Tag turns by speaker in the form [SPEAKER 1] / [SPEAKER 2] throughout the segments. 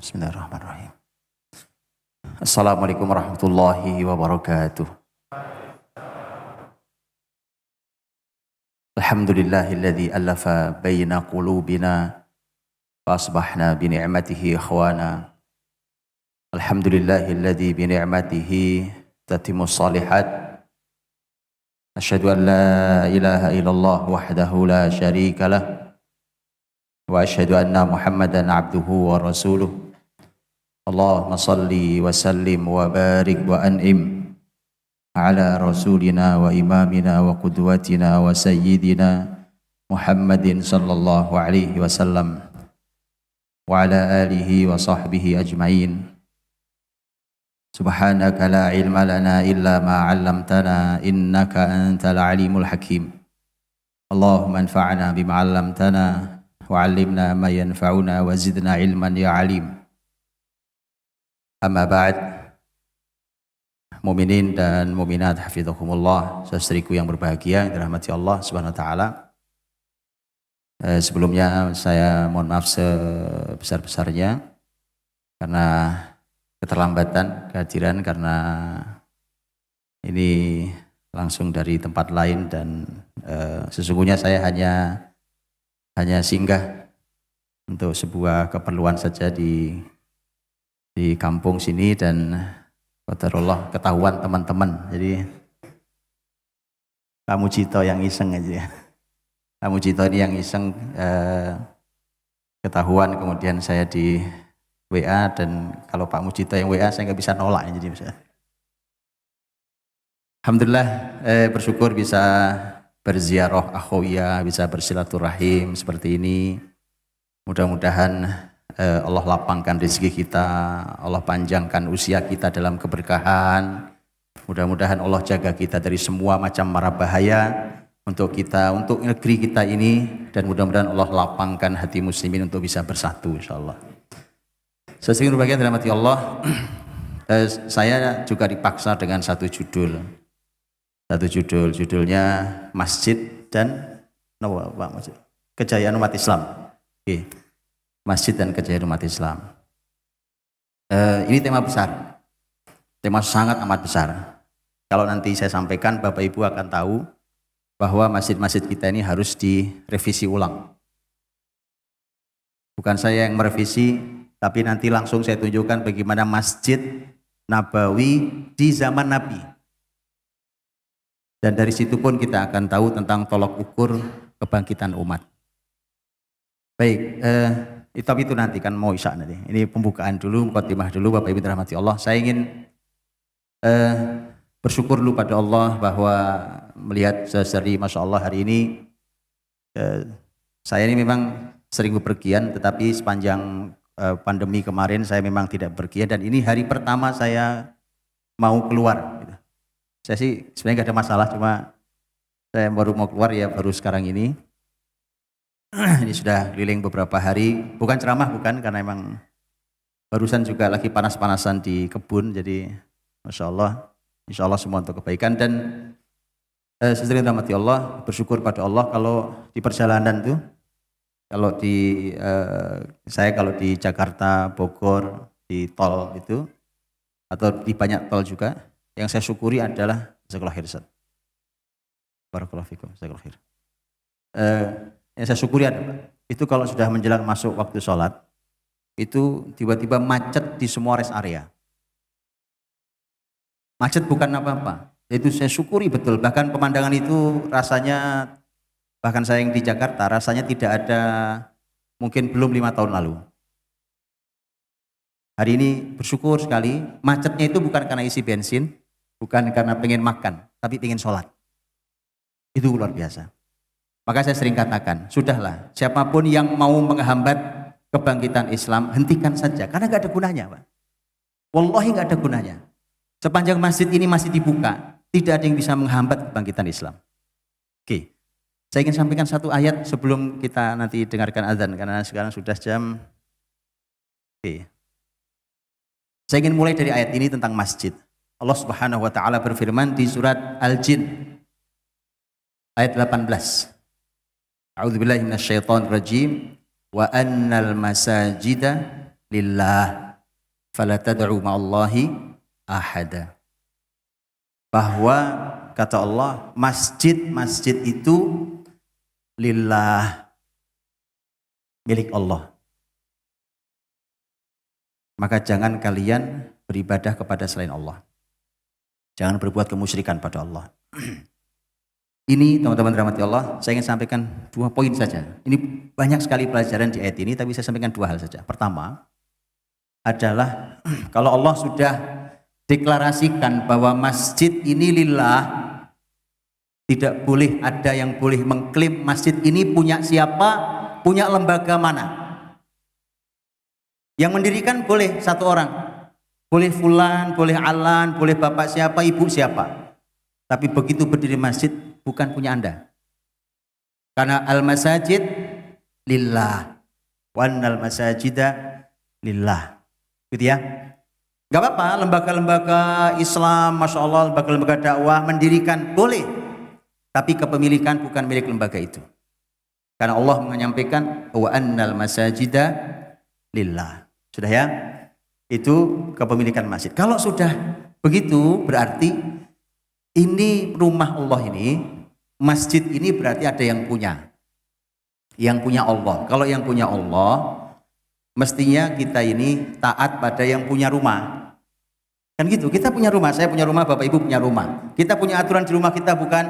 [SPEAKER 1] Bismillahirrahmanirrahim. Assalamualaikum warahmatullahi wabarakatuh. Alhamdulillahilladzi alafa baina qulubina fa asbahna bi ni'matihi ikhwana. Alhamdulillahilladzi bi ni'matihi tatimmu shalihat. Asyhadu an la ilaha illallah wahdahu la syarika lah. Wa asyhadu anna Muhammadan abduhu wa rasuluh. Allahumma salli wa sallim wa barik wa an'im ala rasulina wa imamina wa qudwatina wa sayyidina Muhammadin sallallahu alaihi wasallam wa ala alihi wa sahbihi ajma'in. Subhanaka la ilma lana illa ma 'allamtana innaka antal alimul hakim. Allahumma anfa'na bima 'allamtana wa 'allimna ma yanfa'una wa zidna ilman ya 'alim. Amma ba'd, mukminin dan mukminat hafizakumullah, saudariku yang berbahagia yang dirahmati Allah Subhanahu wa taala. Sebelumnya saya mohon maaf sebesar-besarnya karena keterlambatan kehadiran, karena ini langsung dari tempat lain dan sesungguhnya saya hanya singgah untuk sebuah keperluan saja di kampung sini dan qadarullah ketahuan teman-teman. Jadi Pak Mujito yang iseng aja. Pak Mujito ini yang iseng ketahuan, kemudian saya di WA, dan kalau Pak Mujito yang WA saya nggak bisa nolak. Jadi bisa. Alhamdulillah bersyukur bisa berziarah akhawiyah, bisa bersilaturahim seperti ini. Mudah-mudahan Allah lapangkan rezeki kita, Allah panjangkan usia kita dalam keberkahan. Mudah-mudahan Allah jaga kita dari semua macam mara bahaya untuk kita, untuk negeri kita ini, dan mudah-mudahan Allah lapangkan hati muslimin untuk bisa bersatu insyaallah. Sesungguhnya berbahagia dirahmati Allah. Saya juga dipaksa dengan satu judulnya Masjid dan Kejayaan Umat Islam. Oke. Masjid dan kejayaan umat Islam. Ini tema besar, tema sangat amat besar. Kalau nanti saya sampaikan, Bapak Ibu akan tahu bahwa masjid-masjid kita ini harus direvisi ulang. Bukan saya yang merevisi, tapi nanti langsung saya tunjukkan bagaimana Masjid Nabawi di zaman Nabi. Dan dari situ pun kita akan tahu tentang tolok ukur kebangkitan umat. Baik, tapi itu nanti kan mau isya nanti. Ini pembukaan dulu, mukadimah dulu, Bapak Ibu dirahmati Allah. Saya ingin bersyukur dulu pada Allah bahwa melihat saudari, Masya Allah hari ini saya ini memang sering bepergian, tetapi sepanjang pandemi kemarin saya memang tidak bepergian, dan ini hari pertama saya mau keluar. Gitu. Saya sih sebenarnya nggak ada masalah, cuma saya baru mau keluar ya baru sekarang ini. Ini sudah keliling beberapa hari, bukan ceramah, bukan, karena emang barusan juga lagi panas-panasan di kebun, jadi Masya Allah, insya Allah semua untuk kebaikan. Dan saudara rahmati Allah, bersyukur pada Allah kalau di perjalanan itu, kalau saya kalau di Jakarta, Bogor, di tol itu, atau di banyak tol juga, yang saya syukuri adalah jazakallahu khairan. Barakallahu fikum, jazakallahu khairan. Yang saya syukuri adalah itu kalau sudah menjelang masuk waktu sholat, itu tiba-tiba macet di semua rest area. Macet bukan apa-apa, itu saya syukuri betul. Bahkan pemandangan itu rasanya, bahkan saya yang di Jakarta rasanya tidak ada, mungkin belum 5 tahun lalu. Hari ini bersyukur sekali, macetnya itu bukan karena isi bensin, bukan karena pengen makan, tapi pengen sholat. Itu luar biasa. Maka saya sering katakan, sudahlah, siapapun yang mau menghambat kebangkitan Islam, hentikan saja, karena nggak ada gunanya, Pak. Wallahi nggak ada gunanya. Sepanjang masjid ini masih dibuka, tidak ada yang bisa menghambat kebangkitan Islam. Oke, saya ingin sampaikan satu ayat sebelum kita nanti dengarkan azan, karena sekarang sudah jam. Oke, saya ingin mulai dari ayat ini tentang masjid. Allah Subhanahu Wa Taala berfirman di surat Al-Jin ayat 18. A'udzubillahi minasyaitonir rajim. Wa annal masajida lillah fala tad'u ma'allahi ahada. Bahwa kata Allah, masjid itu lillah, milik Allah. Maka jangan kalian beribadah kepada selain Allah. Jangan berbuat kemusyrikan pada Allah. Ini teman-teman rahmati Allah, saya ingin sampaikan 2 poin saja. Ini banyak sekali pelajaran di ayat ini, tapi saya sampaikan 2 hal saja. Pertama adalah kalau Allah sudah deklarasikan bahwa masjid ini lillah, tidak boleh ada yang boleh mengklaim masjid ini punya siapa, punya lembaga mana. Yang mendirikan boleh 1 orang, boleh fulan, boleh alan, boleh bapak siapa, ibu siapa. Tapi begitu berdiri masjid bukan punya Anda. Karena al-masajid lillah wa annal masajida lillah. Gitu ya. Gak apa-apa lembaga-lembaga Islam, Masya Allah, lembaga-lembaga dakwah mendirikan boleh. Tapi kepemilikan bukan milik lembaga itu. Karena Allah menyampaikan wa annal masajida lillah. Sudah ya? Itu kepemilikan masjid. Kalau sudah begitu berarti ini rumah Allah ini, masjid ini berarti ada yang punya. Yang punya Allah. Kalau yang punya Allah, mestinya kita ini taat pada yang punya rumah. Kan gitu, kita punya rumah, saya punya rumah, Bapak Ibu punya rumah. Kita punya aturan di rumah kita, bukan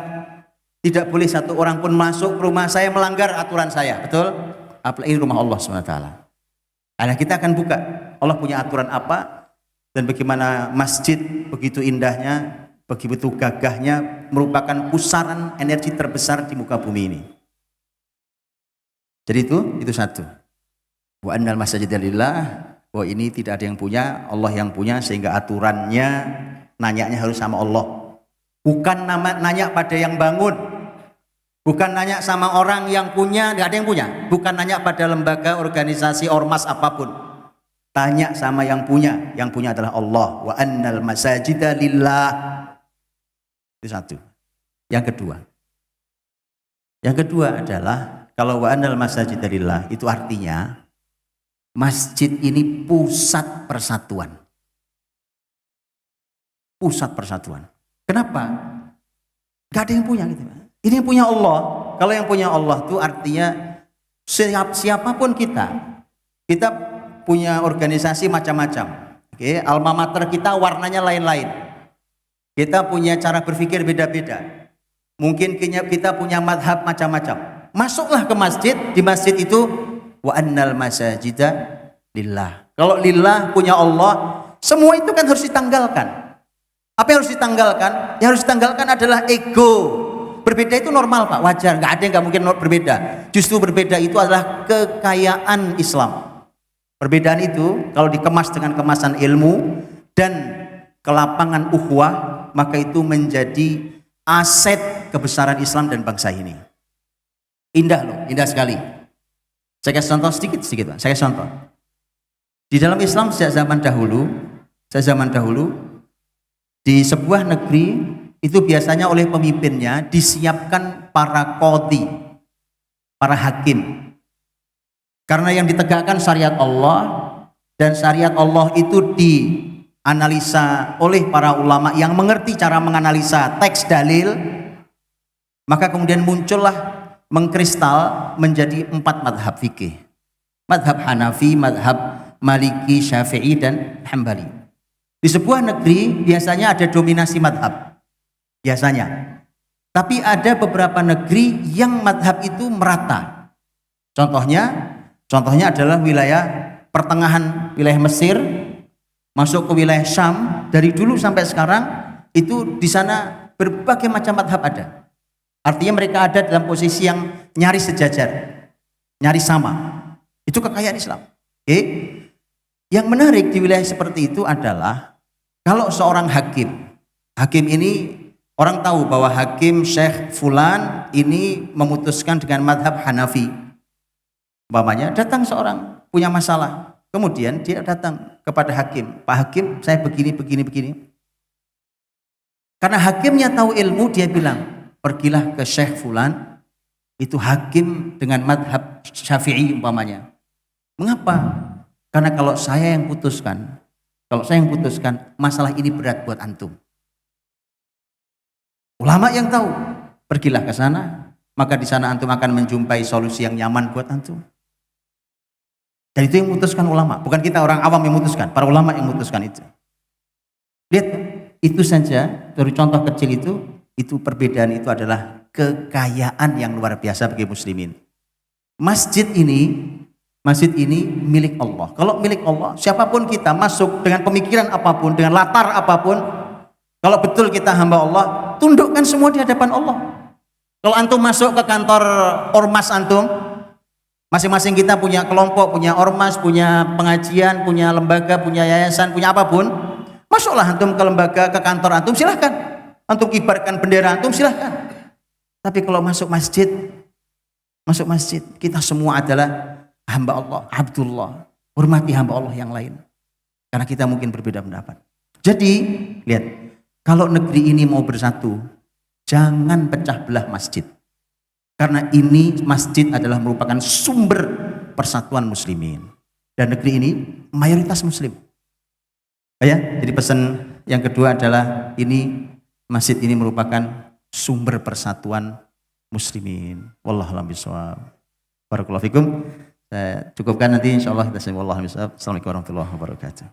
[SPEAKER 1] tidak boleh 1 orang pun masuk ke rumah saya melanggar aturan saya. Betul? Apalagi ini rumah Allah SWT. Nah, kita akan buka Allah punya aturan apa dan bagaimana masjid begitu indahnya, begitu gagahnya, merupakan pusaran energi terbesar di muka bumi ini. Jadi itu 1. Wa annal masajida lillah, bahwa ini tidak ada yang punya, Allah yang punya, sehingga aturannya nanyanya harus sama Allah. Bukan nanya pada yang bangun, bukan nanya sama orang yang punya, tidak ada yang punya. Bukan nanya pada lembaga, organisasi, ormas apapun. Tanya sama yang punya adalah Allah. Wa annal masajida lillah. Itu 1. Yang kedua adalah kalau wa annal masajida lillah itu artinya masjid ini pusat persatuan. Pusat persatuan. Kenapa? Gak ada yang punya gitu. Ini yang punya Allah. Kalau yang punya Allah itu artinya siapapun kita punya organisasi macam-macam. Oke, alma mater kita warnanya lain-lain. Kita punya cara berpikir beda-beda. Mungkin kita punya madhab macam-macam. Masuklah ke masjid, di masjid itu wa annal masajida lillah. Kalau lillah punya Allah, semua itu kan harus ditanggalkan. Apa yang harus ditanggalkan? Yang harus ditanggalkan adalah ego. Berbeda itu normal Pak, wajar. Nggak ada yang nggak mungkin berbeda. Justru berbeda itu adalah kekayaan Islam. Perbedaan itu kalau dikemas dengan kemasan ilmu dan kelapangan ukhuwah, maka itu menjadi aset kebesaran Islam dan bangsa ini. Indah loh, indah sekali. Saya kasih contoh sedikit Pak. Saya kasih contoh. Di dalam Islam sejak zaman dahulu, di sebuah negeri itu biasanya oleh pemimpinnya disiapkan para qadhi, para hakim. Karena yang ditegakkan syariat Allah, dan syariat Allah itu dianalisa oleh para ulama yang mengerti cara menganalisa teks dalil, maka kemudian muncullah mengkristal menjadi 4 madhab fikih. Madhab Hanafi, madhab Maliki, Syafi'i, dan Hambali. Di sebuah negeri biasanya ada dominasi madhab. Biasanya. Tapi ada beberapa negeri yang madhab itu merata. Contohnya adalah wilayah pertengahan, wilayah Mesir, masuk ke wilayah Syam. Dari dulu sampai sekarang, itu di sana berbagai macam madhab ada. Artinya mereka ada dalam posisi yang nyaris sejajar, nyaris sama. Itu kekayaan Islam. Oke? Yang menarik di wilayah seperti itu adalah kalau seorang hakim ini orang tahu bahwa hakim Syekh Fulan ini memutuskan dengan madhab Hanafi. Umpamanya datang seorang punya masalah, kemudian dia datang kepada hakim, Pak Hakim, saya begini. Karena hakimnya tahu ilmu, dia bilang, pergilah ke Syekh Fulan, itu hakim dengan madhab Syafi'i umpamanya. Mengapa? Karena kalau saya yang putuskan, masalah ini berat buat antum. Ulama yang tahu, pergilah ke sana, maka di sana antum akan menjumpai solusi yang nyaman buat antum. Dan itu yang memutuskan ulama, bukan kita orang awam yang memutuskan, para ulama yang memutuskan itu. Lihat, itu saja dari contoh kecil itu perbedaan itu adalah kekayaan yang luar biasa bagi muslimin. Masjid ini milik Allah. Kalau milik Allah, siapapun kita masuk dengan pemikiran apapun, dengan latar apapun, kalau betul kita hamba Allah, tundukkan semua di hadapan Allah. Kalau antum masuk ke kantor ormas antum, masing-masing kita punya kelompok, punya ormas, punya pengajian, punya lembaga, punya yayasan, punya apapun, masuklah antum ke lembaga, ke kantor antum, silahkan. Antum kibarkan bendera antum, silahkan. Tapi kalau masuk masjid, kita semua adalah hamba Allah, Abdullah. Hormati hamba Allah yang lain. Karena kita mungkin berbeda pendapat. Jadi, lihat, kalau negeri ini mau bersatu, jangan pecah belah masjid. Karena ini masjid adalah merupakan sumber persatuan muslimin. Dan negeri ini mayoritas muslim. Ya, jadi pesan yang kedua adalah masjid ini merupakan sumber persatuan muslimin. Wallahu a'lam bishawab. Barakallahu fikum. Saya cukupkan nanti insyaallah kita sembah. Wallahu a'lam bishawab. Assalamualaikum warahmatullahi wabarakatuh.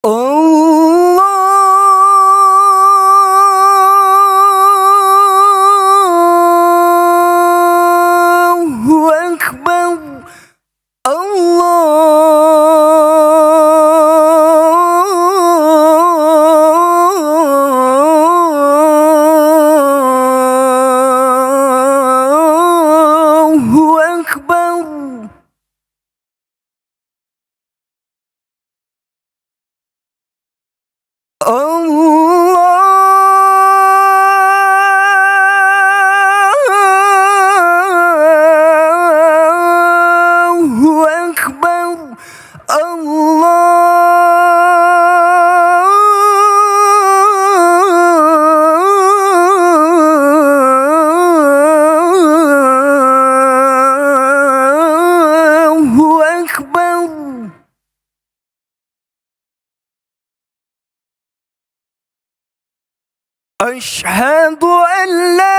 [SPEAKER 1] Allahu Akbar. Allahu Akbar. Allahu Akbar. Allahu Akbar. أشهد أن لا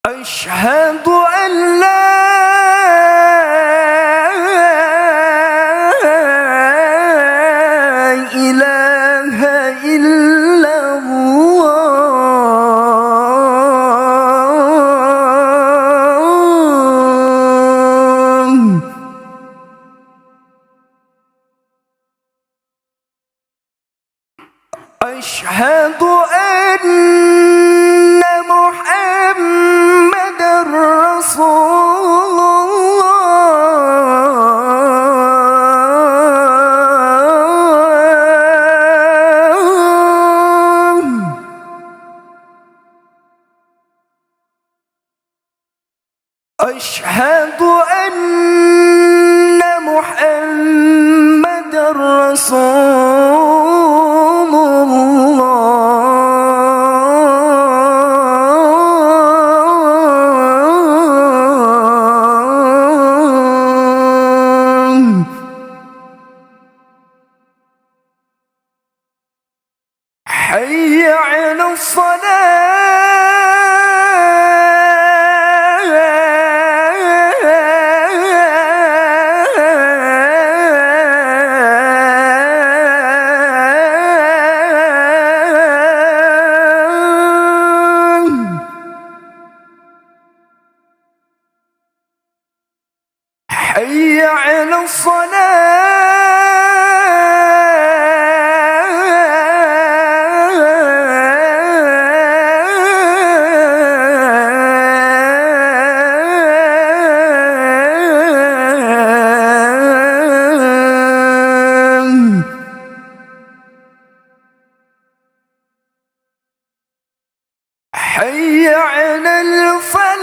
[SPEAKER 2] أشهد أن لا إله إلا الله. أشهد أن محمد رسول الله. أشهد أن محمد رسول الله. حي على الصلاة. حي على الصلاة. حي على الفلاح.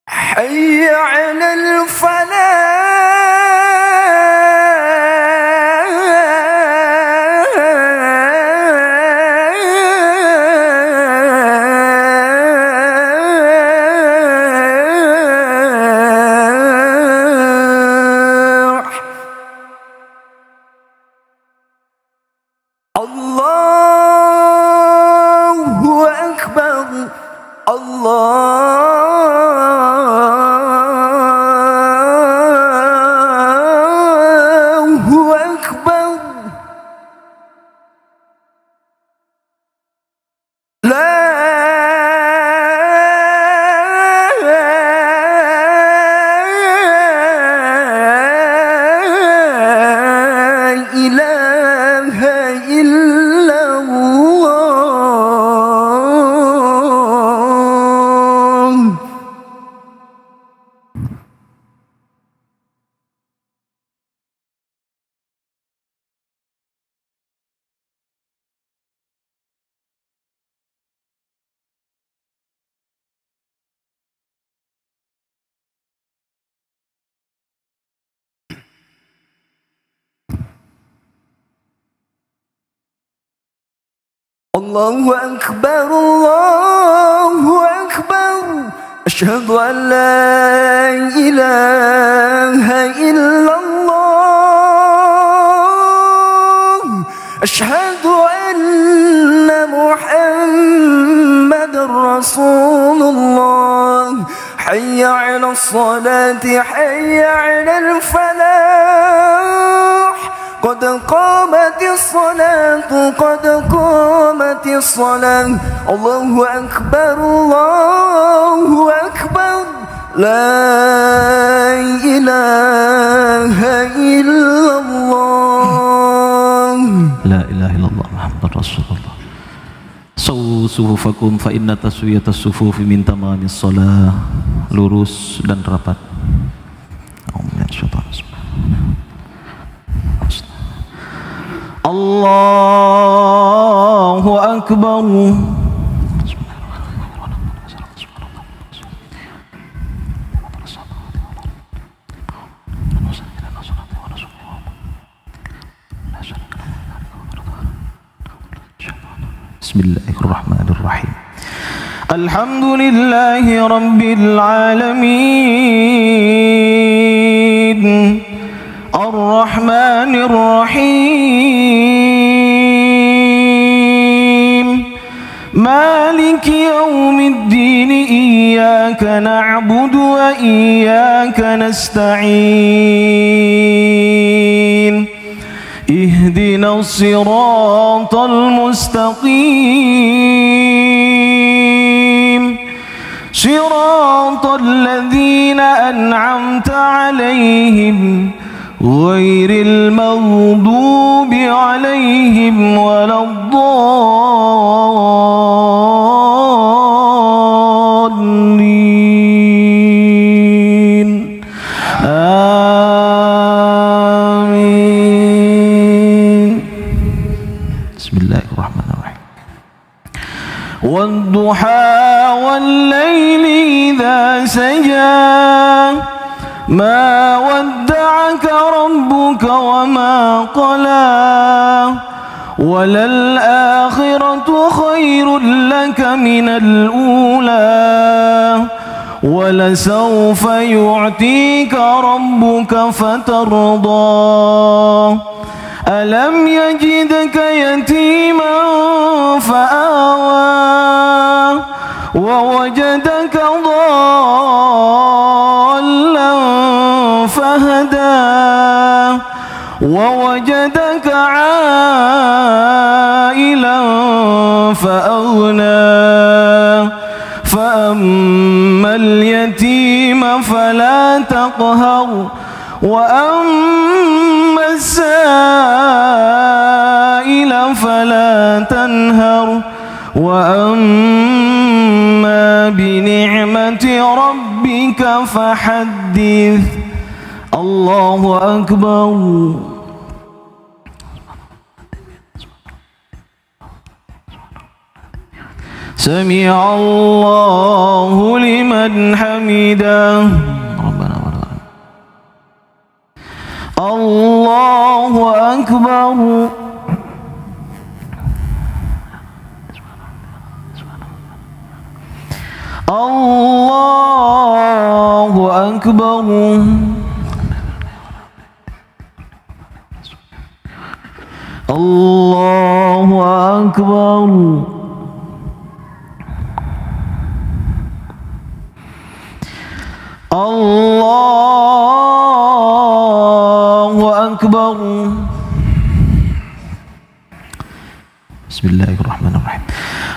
[SPEAKER 2] حي على الفلاح. الله أكبر. الله أكبر. لا إله إلا الله. الله أكبر. الله أكبر. أشهد أن لا إله إلا الله. أشهد أن محمد رسول الله. حي على الصلاة. حي على الفلاح. قد قامت الصلاة. قد قامت الصلاة. الله أكبر. الله أكبر. لا إله إلا الله.
[SPEAKER 3] لا إله إلا الله محمد رسول الله. Sawu sufufakum fa inna taswiyatas sufufi min tamamis shalah. Lurus dan rapat. Allahu Akbar. Bismillahirrahmanirrahim. Alhamdulillahi Rabbil Alamin, Ar-Rahmanir Rahim, Maliki Yawmiddin, Iyyaka na'budu wa iyyaka nasta'in, Ihdina as-siratal mustaqim, Siratal ladzina an'amta 'alaihim, ghairil maghdubi 'alaihim waladdallin. Amin. Bismillahirrahmanirrahim. Wad-duha wal-laili idza saja, ma wadda'aka rabbuka wa ma qala, walal akhiratu khairul laka minal ula, walasawfa yu'tika rabbuka fatarda, alam yajidka yatiman fa'awa, wa wajadaka dhallan fahada, wa wajadaka 'ailan fa'aghna, fa'ammal yatima fala taqhar, wa ammas sa'ila fala tanhar, wa amma bi ni'mati rabbika fahaddith. Allahu akbar. Sami'a Allahu liman hamidah. Rabbana wa lakal. Allahu akbar. Allahu akbar. Allahu akbar. Allahu akbar. Bismillahirrahmanirrahim.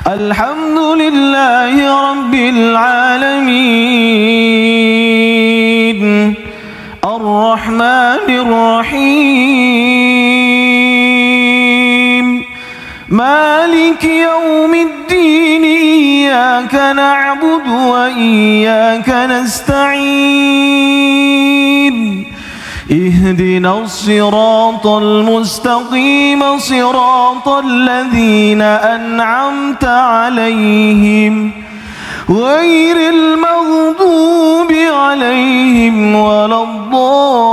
[SPEAKER 3] Alhamdulillahi Rabbil Alamin, Ar-Rahmanir Rahim, Maliki Yawmiddin, Iyyaka na'budu wa iyyaka nasta'in, Ihdina as-siratal mustaqim, siratal ladzina an'amta 'alaihim, ghairil maghdubi 'alaihim waladdallin.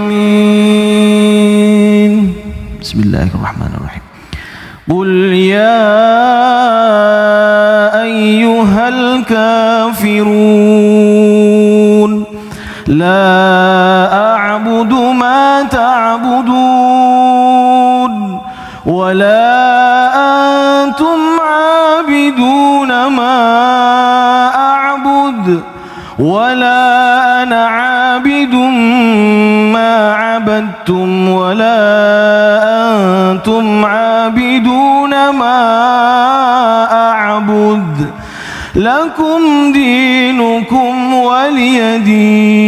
[SPEAKER 3] Amin. Bismillahirrahmanirrahim. Qul ya ayyuhal kafirun, la a'budu ma ta'budun, wa la antum 'abiduna ma a'bud, wa la ana 'abidun ma 'abadtum, wa la antum 'abiduna ma a'bud, lakum dinukum waliyadin.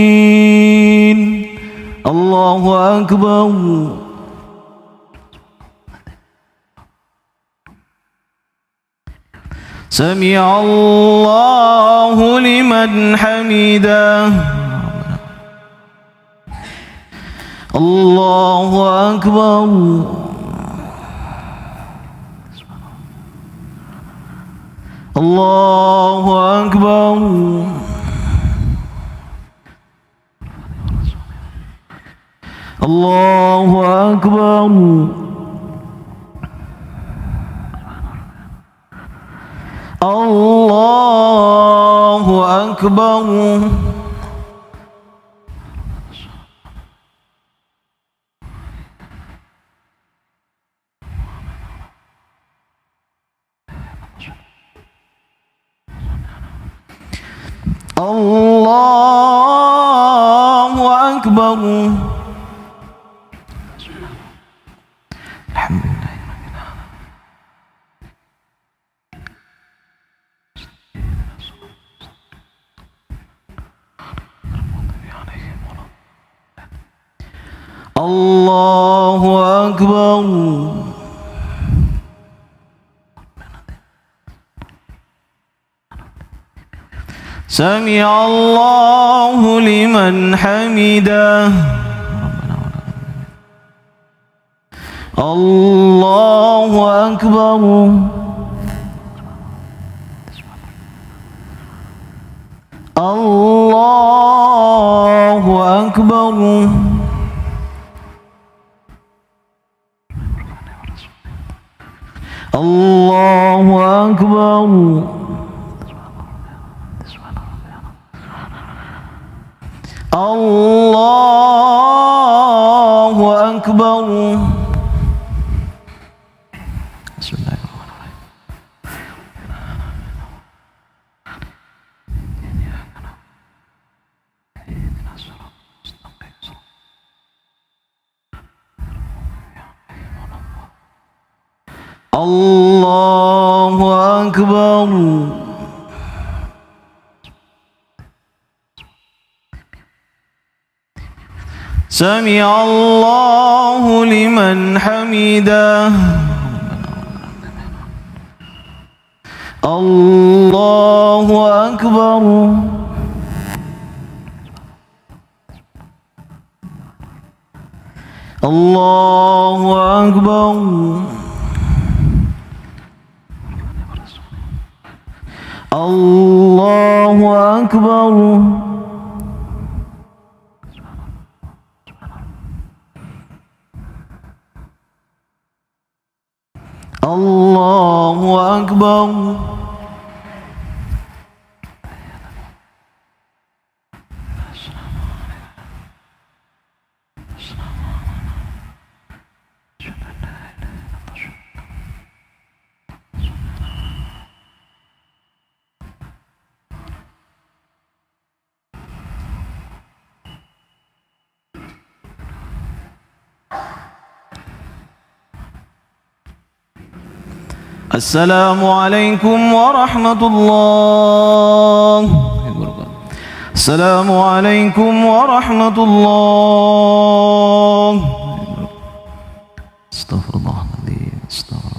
[SPEAKER 3] Allahu akbar. Sami'a Allahu liman hamidah. Allahu akbar. Allahu akbar. Allahu Akbar. Allahu Akbar. Allahu Akbar. Alhamdulillah. Allahu Akbar. Sami Allahu liman hamidah. Allahu Akbar. Allahu Akbar. Allahu Akbar. Allahu Akbar. Bismillahirrahmanirrahim. Allahu Akbar. Sami Allahu liman hamidah. Allahu Akbar. Allahu Akbar. Allahu Akbar. Allahu Akbar. Assalamualaikum warahmatullahi wabarakatuh. Assalamualaikum warahmatullahi wabarakatuh. Astaghfirullahaladzim. Astaghfirullah.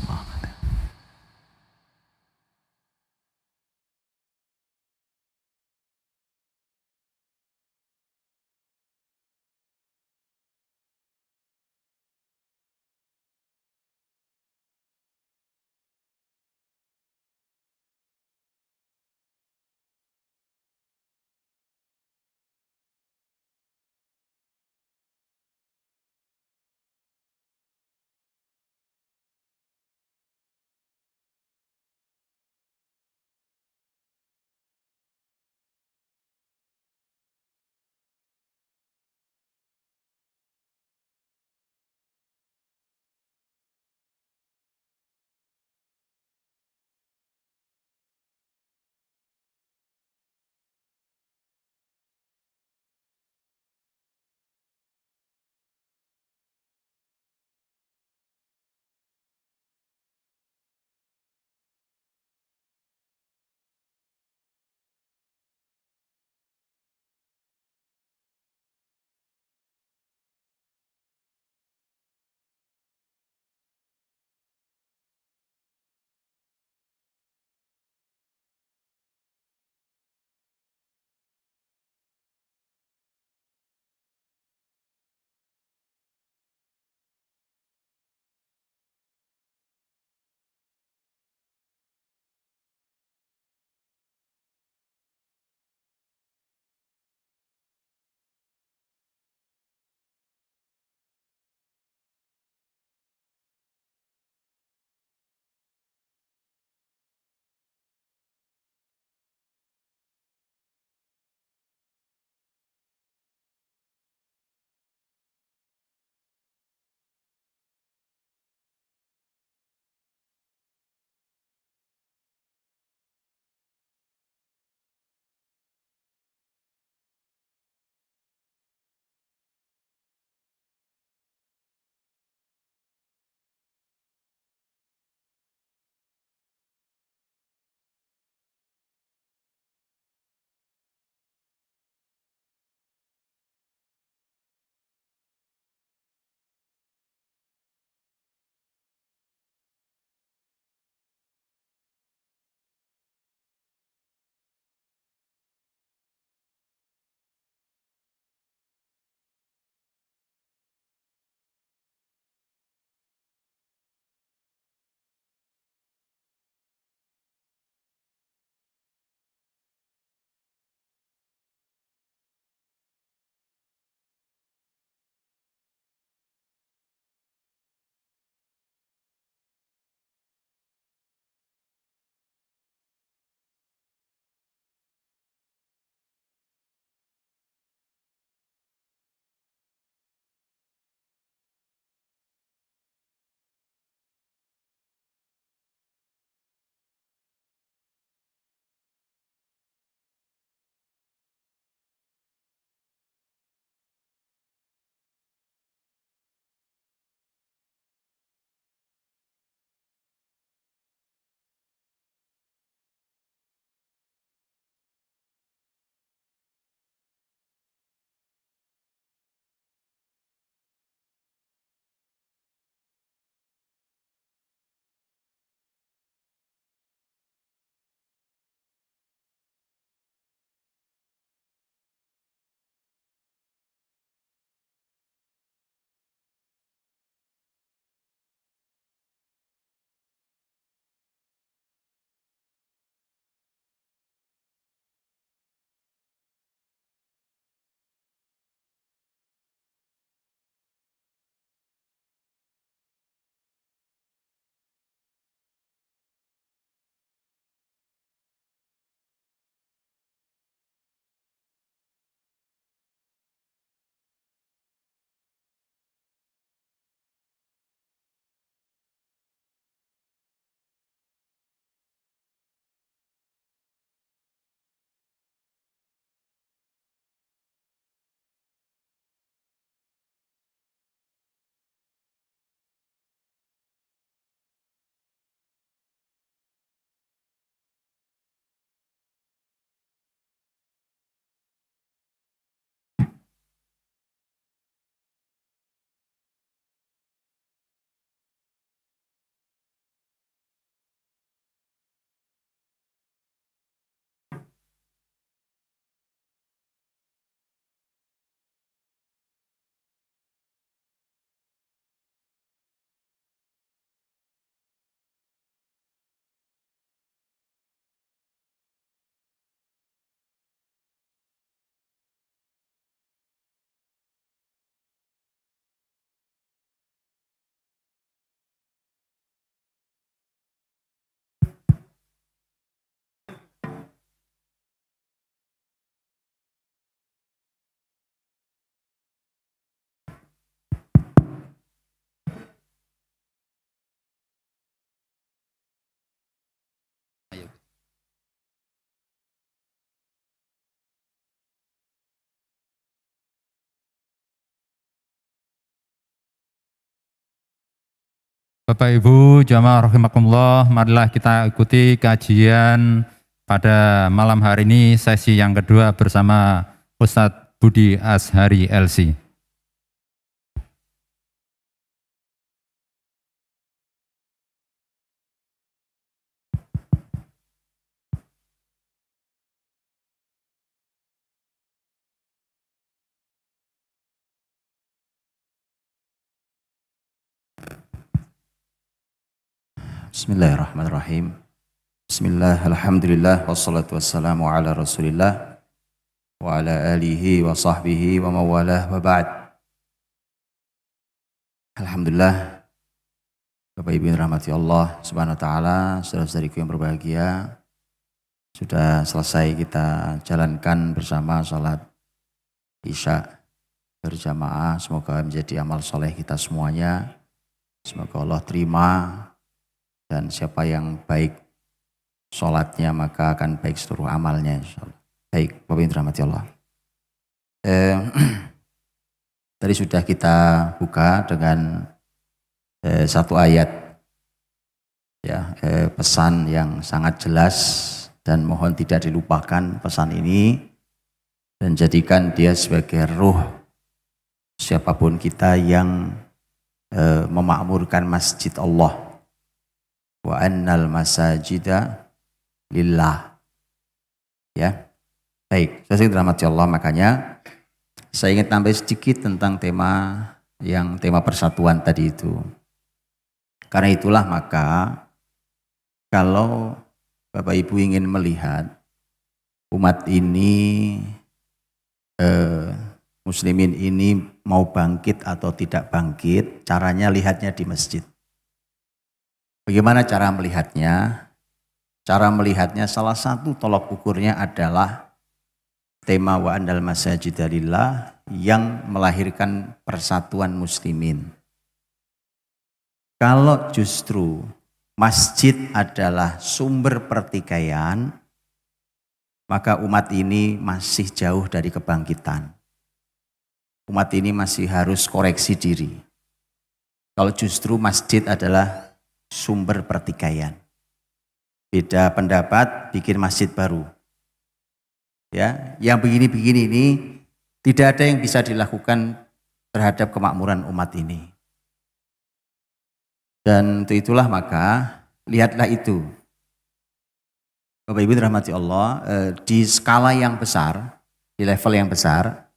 [SPEAKER 4] Bapak Ibu jamaah rahimakumullah, marilah kita ikuti kajian pada malam hari ini sesi yang kedua bersama Ustadz Budi Azhari LC.
[SPEAKER 1] Bismillahirrahmanirrahim. Bismillah, alhamdulillah, wassalatu wassalamu ala rasulillah wa ala alihi wa sahbihi wa mawalah wa ba'd. Alhamdulillah, Bapak Ibu yang rahmati Allah subhanahu wa ta'ala, saudara-saudariku yang berbahagia, sudah selesai kita jalankan bersama salat Isya berjamaah. Semoga menjadi amal soleh kita semuanya. Semoga Allah terima. Dan siapa yang baik sholatnya maka akan baik seluruh amalnya, insyaallah. Baik, Bapak Ibu rahmati Allah. Tadi sudah kita buka dengan satu ayat, ya, pesan yang sangat jelas dan mohon tidak dilupakan pesan ini dan jadikan dia sebagai ruh siapapun kita yang memakmurkan masjid Allah. Wa annal masajida lillah. Ya. Baik, saya dirahmati Allah, makanya saya ingin tambah sedikit tentang tema persatuan tadi itu. Karena itulah maka kalau Bapak Ibu ingin melihat umat ini muslimin ini mau bangkit atau tidak bangkit, caranya lihatnya di masjid. Bagaimana cara melihatnya? Cara melihatnya salah satu tolok ukurnya adalah tema wa andal masajida lillah yang melahirkan persatuan muslimin. Kalau justru masjid adalah sumber pertikaian, maka umat ini masih jauh dari kebangkitan. Umat ini masih harus koreksi diri. Kalau justru masjid adalah sumber pertikaian. Beda pendapat, bikin masjid baru. Ya, yang begini-begini ini tidak ada yang bisa dilakukan terhadap kemakmuran umat ini. Dan untuk itulah maka lihatlah itu. Bapak Ibu dirahmati Allah, di skala yang besar, di level yang besar,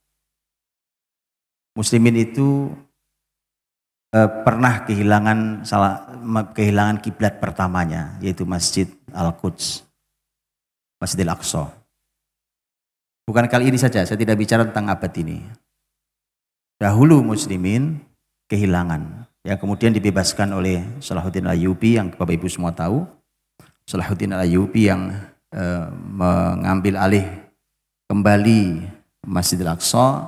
[SPEAKER 1] muslimin itu pernah kehilangan kiblat pertamanya, yaitu Masjid Al-Quds, Masjid Al-Aqsa. Bukan kali ini saja, saya tidak bicara tentang abad ini. Dahulu muslimin kehilangan, yang kemudian dibebaskan oleh Salahuddin Al-Ayyubi yang Bapak Ibu semua tahu. Salahuddin Al-Ayyubi yang mengambil alih kembali Masjid Al-Aqsa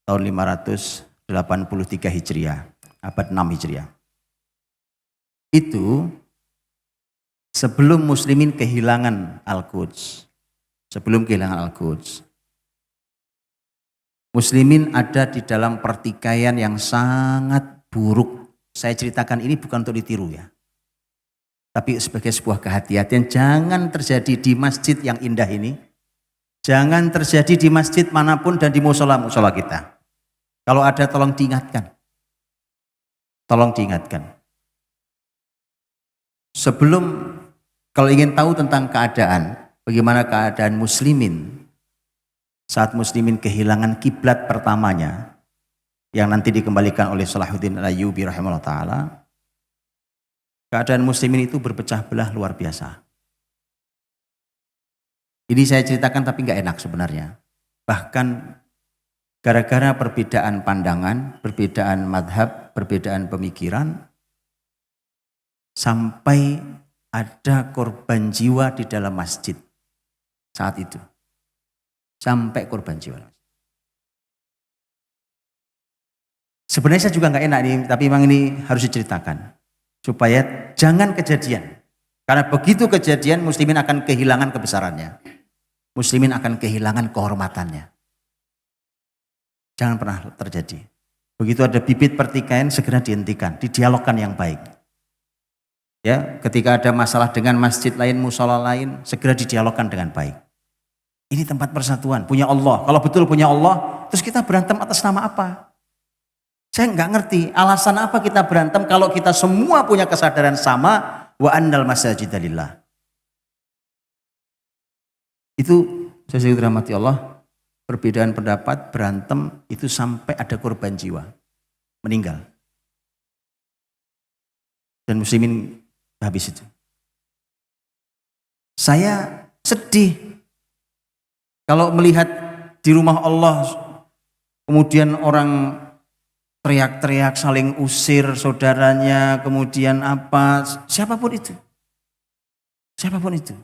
[SPEAKER 1] tahun 583 Hijriah. Abad 6 Hijriah. Itu sebelum muslimin kehilangan Al-Quds. Sebelum kehilangan Al-Quds. Muslimin ada di dalam pertikaian yang sangat buruk. Saya ceritakan ini bukan untuk ditiru ya. Tapi sebagai sebuah kehati-hatian, jangan terjadi di masjid yang indah ini. Jangan terjadi di masjid manapun dan di musola-musola kita. Kalau ada tolong diingatkan. Tolong diingatkan. Sebelum, kalau ingin tahu tentang keadaan, bagaimana keadaan muslimin saat muslimin kehilangan kiblat pertamanya yang nanti dikembalikan oleh Salahuddin Al-Ayyubi rahimahullah ta'ala, keadaan muslimin itu berpecah belah luar biasa. Ini saya ceritakan tapi nggak enak sebenarnya. Bahkan gara-gara perbedaan pandangan, perbedaan madhab, perbedaan pemikiran, sampai ada korban jiwa di dalam masjid saat itu. Sampai korban jiwa. Sebenarnya saya juga nggak enak nih, tapi memang ini harus diceritakan. Supaya jangan kejadian. Karena begitu kejadian, muslimin akan kehilangan kebesarannya. Muslimin akan kehilangan kehormatannya. Jangan pernah terjadi. Begitu ada bibit pertikaian, segera dihentikan, didialogkan yang baik. Ya, ketika ada masalah dengan masjid lain, musola lain, segera didialogkan dengan baik. Ini tempat persatuan, punya Allah. Kalau betul punya Allah, terus kita berantem atas nama apa? Saya nggak ngerti alasan apa kita berantem kalau kita semua punya kesadaran sama, wa annal masajida lillah. Itu saya dirahmati Allah, perbedaan pendapat, berantem itu sampai ada korban jiwa, meninggal. Dan muslimin habis itu. Saya sedih kalau melihat di rumah Allah kemudian orang teriak-teriak saling usir saudaranya, kemudian apa, siapapun itu. Siapapun itu.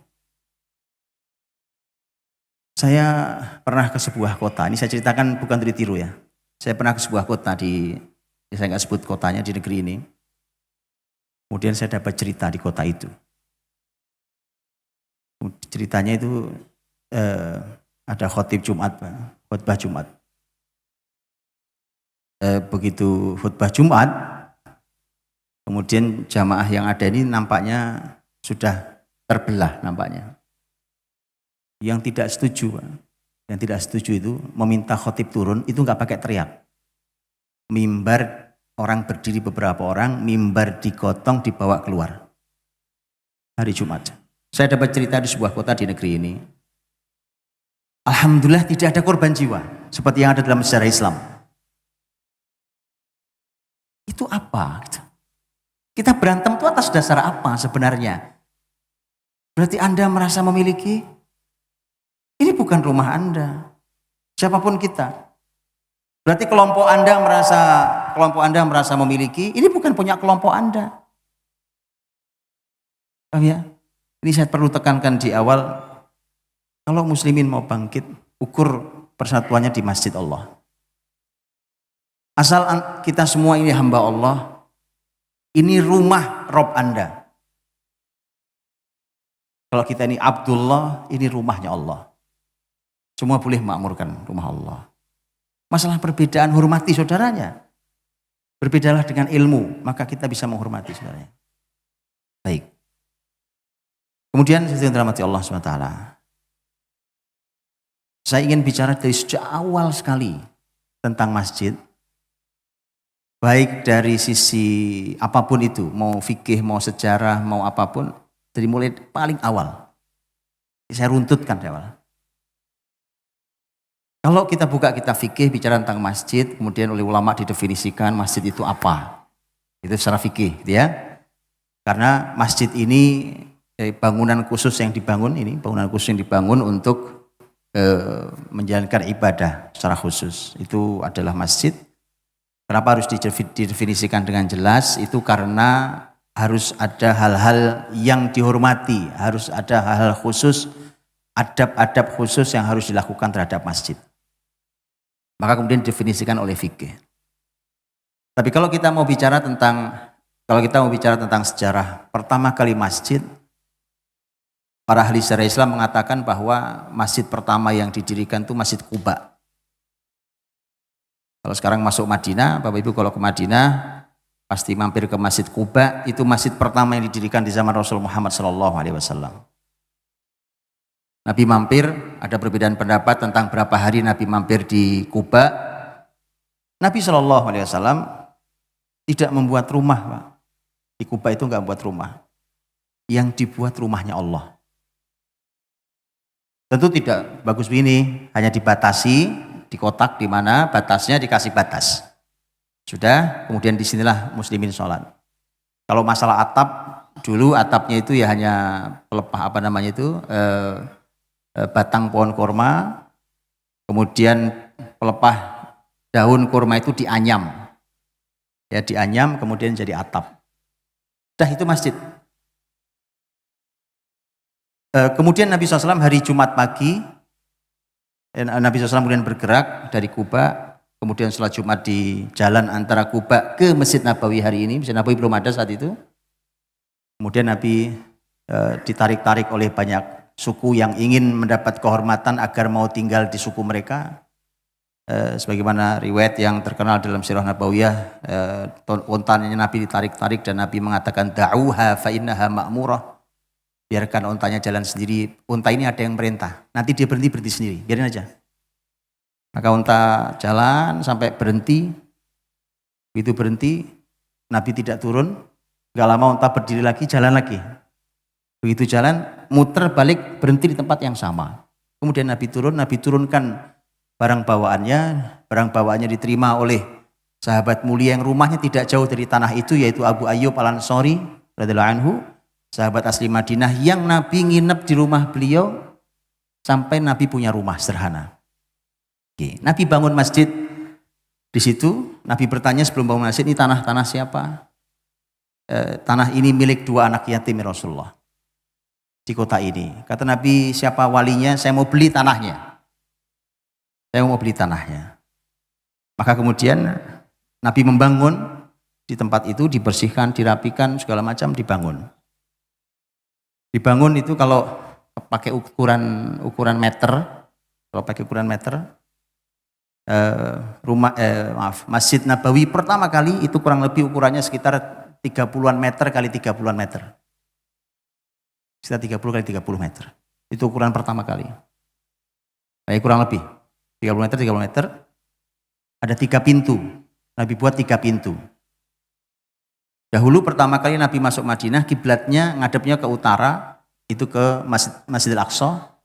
[SPEAKER 1] Saya pernah ke sebuah kota, ini saya ceritakan bukan untuk ditiru ya. Saya pernah ke sebuah kota saya nggak sebut kotanya, di negeri ini. Kemudian saya dapat cerita di kota itu. Ceritanya itu ada khotib Jumat, khutbah Jumat. Begitu khutbah Jumat, kemudian jamaah yang ada ini nampaknya sudah terbelah nampaknya. Yang tidak setuju, yang tidak setuju itu meminta khotib turun, itu nggak pakai teriak. Mimbar orang berdiri beberapa orang, mimbar digotong dibawa keluar. Hari Jumat. Saya dapat cerita di sebuah kota di negeri ini. Alhamdulillah tidak ada korban jiwa seperti yang ada dalam sejarah Islam. Itu apa? Kita berantem itu atas dasar apa sebenarnya? Berarti Anda merasa memiliki? Ini bukan rumah Anda. Siapapun kita. Berarti kelompok Anda merasa memiliki, ini bukan punya kelompok Anda. Paham ya? Ini saya perlu tekankan di awal, kalau muslimin mau bangkit, ukur persatuannya di masjid Allah. Asal kita semua ini hamba Allah, ini rumah Rob Anda. Kalau kita ini Abdullah, ini rumahnya Allah. Semua boleh makmurkan rumah Allah. Masalah perbedaan, hormati saudaranya. Berbedalah dengan ilmu, maka kita bisa menghormati saudaranya. Baik. Kemudian saya dirahmati Allah SWT. Saya ingin bicara dari sejak awal sekali tentang masjid. Baik dari sisi apapun itu, mau fikih, mau sejarah, mau apapun, dari mulai paling awal. Saya runtutkan dari awal. Kalau kita buka kitab fikih bicara tentang masjid, kemudian oleh ulama didefinisikan masjid itu apa? Itu secara fikih, gitu ya. Karena masjid ini bangunan khusus yang dibangun untuk menjalankan ibadah secara khusus. Itu adalah masjid. Kenapa harus didefinisikan dengan jelas? Itu karena harus ada hal-hal yang dihormati, harus ada hal-hal khusus, adab-adab khusus yang harus dilakukan terhadap masjid. Maka kemudian didefinisikan oleh fikih. Tapi kalau kita mau bicara tentang sejarah pertama kali masjid, para ahli sejarah Islam mengatakan bahwa masjid pertama yang didirikan itu Masjid Quba. Kalau sekarang masuk Madinah, Bapak Ibu kalau ke Madinah pasti mampir ke Masjid Quba, itu masjid pertama yang didirikan di zaman Rasul Muhammad SAW. Nabi mampir, ada perbedaan pendapat tentang berapa hari Nabi mampir di Quba. Nabi SAW tidak membuat rumah, Pak. Di Quba itu enggak membuat rumah. Yang dibuat rumahnya Allah. Tentu tidak bagus begini, hanya dibatasi di kotak di mana batasnya dikasih batas. Sudah, kemudian disinilah muslimin sholat. Kalau masalah atap, dulu atapnya itu ya hanya pelepah batang pohon kurma, kemudian pelepah daun kurma itu dianyam. Ya, dianyam kemudian jadi atap. Dah itu masjid. Kemudian Nabi SAW hari Jumat pagi, Nabi SAW kemudian bergerak dari Quba, kemudian sholat Jumat di jalan antara Quba ke Masjid Nabawi hari ini. Masjid Nabawi belum ada saat itu. Kemudian Nabi ditarik-tarik oleh banyak suku yang ingin mendapat kehormatan agar mau tinggal di suku mereka. sebagaimana riwayat yang terkenal dalam Sirah Nabawiyah, ontanya Nabi ditarik-tarik dan Nabi mengatakan da'uha fa innaha ma'murah, biarkan ontanya jalan sendiri, onta ini ada yang merintah, nanti dia berhenti sendiri, biarin aja. Maka onta jalan sampai berhenti, begitu berhenti Nabi tidak turun, gak lama onta berdiri lagi, jalan lagi. Begitu jalan, muter balik, berhenti di tempat yang sama. Kemudian Nabi turun, Nabi turunkan barang bawaannya diterima oleh sahabat mulia yang rumahnya tidak jauh dari tanah itu, yaitu Abu Ayyub Al-Ansari radhiyallahu anhu, sahabat asli Madinah yang Nabi nginep di rumah beliau sampai Nabi punya rumah sederhana. Oke, Nabi bangun masjid di situ. Nabi bertanya sebelum bangun masjid, ini tanah siapa? Tanah ini milik 2 anak yatim Rasulullah di kota ini. Kata Nabi, siapa walinya? Saya mau beli tanahnya. Maka kemudian Nabi membangun di tempat itu, dibersihkan, dirapikan, segala macam dibangun. Dibangun itu kalau pakai ukuran meter, Masjid Nabawi pertama kali itu kurang lebih ukurannya sekitar 30-an meter kali 30-an meter. Sekitar 30 kali 30 meter. Itu ukuran pertama kali. Kurang lebih 30 meter. Ada 3 pintu. Nabi buat 3 pintu. Dahulu pertama kali Nabi masuk Madinah, kiblatnya ngadepnya ke utara, itu ke Masjidil Aqsa.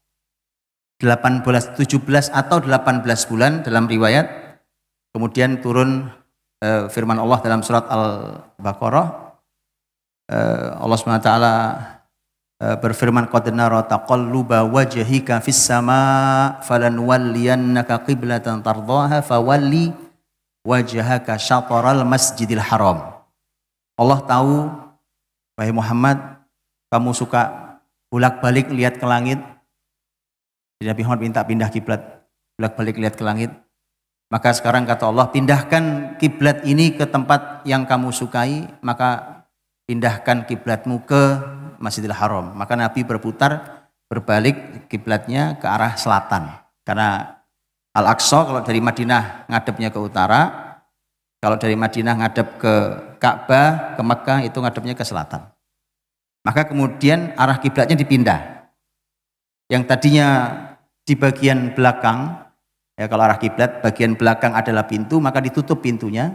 [SPEAKER 1] 17 atau 18 bulan dalam riwayat. Kemudian turun firman Allah dalam surat Al-Baqarah. Allah SWT berfirman, qad nara taqalluba wajhika fis sama falanwalliyannaka qiblatan tardaha fawalli wajhaka syatral masjidil haram. Allah tahu, wahai Muhammad, kamu suka bolak-balik lihat ke langit. Nabi Muhammad minta pindah kiblat, bolak-balik lihat ke langit. Maka sekarang kata Allah, pindahkan kiblat ini ke tempat yang kamu sukai, maka pindahkan kiblatmu ke Masjidil Haram. Maka Nabi berputar, berbalik kiblatnya ke arah selatan. Karena Al-Aqsa kalau dari Madinah ngadepnya ke utara, kalau dari Madinah ngadep ke Ka'bah, ke Mekah itu ngadepnya ke selatan. Maka kemudian arah kiblatnya dipindah. Yang tadinya di bagian belakang, ya kalau arah kiblat bagian belakang adalah pintu, maka ditutup pintunya,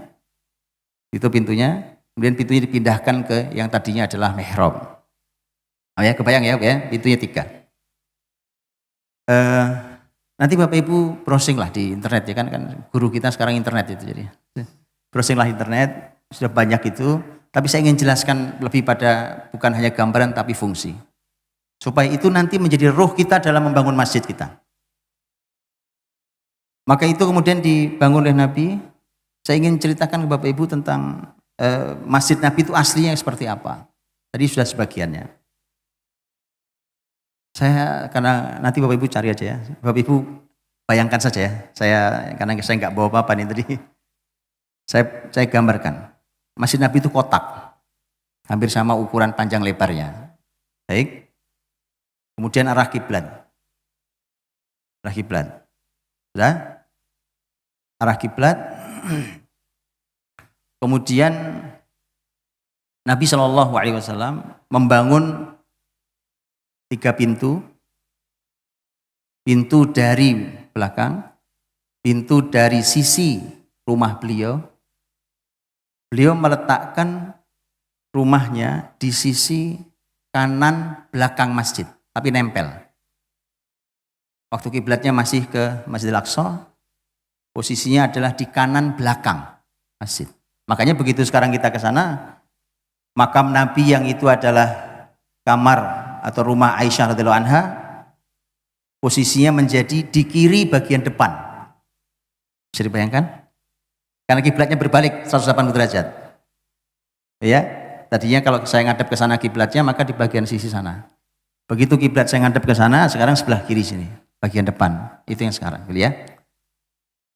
[SPEAKER 1] kemudian pintunya dipindahkan ke yang tadinya adalah mihrab. Oh ya, kebayang ya, pintunya 3. Nanti Bapak Ibu browsing lah di internet ya kan guru kita sekarang internet itu, jadi browsing lah internet, sudah banyak itu. Tapi saya ingin jelaskan lebih pada bukan hanya gambaran tapi fungsi. Supaya itu nanti menjadi ruh kita dalam membangun masjid kita. Maka itu kemudian dibangun oleh Nabi. Saya ingin ceritakan ke Bapak Ibu tentang masjid Nabi itu aslinya seperti apa. Tadi sudah sebagiannya. Karena nanti Bapak Ibu cari aja ya. Bapak Ibu bayangkan saja ya. Karena saya nggak bawa apa-apa nih tadi. Saya gambarkan. Masjid Nabi itu kotak. Hampir sama ukuran panjang lebarnya. Baik. Kemudian arah kiblat. Sudah? Arah kiblat. Kemudian Nabi SAW membangun 3 pintu. Pintu dari belakang, pintu dari sisi rumah beliau. Beliau meletakkan rumahnya di sisi kanan belakang masjid, tapi nempel. Waktu kiblatnya masih ke Masjidil Aqsa, posisinya adalah di kanan belakang masjid. Makanya begitu sekarang kita ke sana, makam Nabi yang itu adalah kamar atau rumah Aisyah radhiyallahu anha, posisinya menjadi di kiri bagian depan. Bisa dibayangkan? Karena kiblatnya berbalik 180 derajat. Ya, tadinya kalau saya ngadep ke sana kiblatnya, maka di bagian sisi sana. Begitu kiblat saya ngadep ke sana, sekarang sebelah kiri sini, bagian depan. Itu yang sekarang, ya.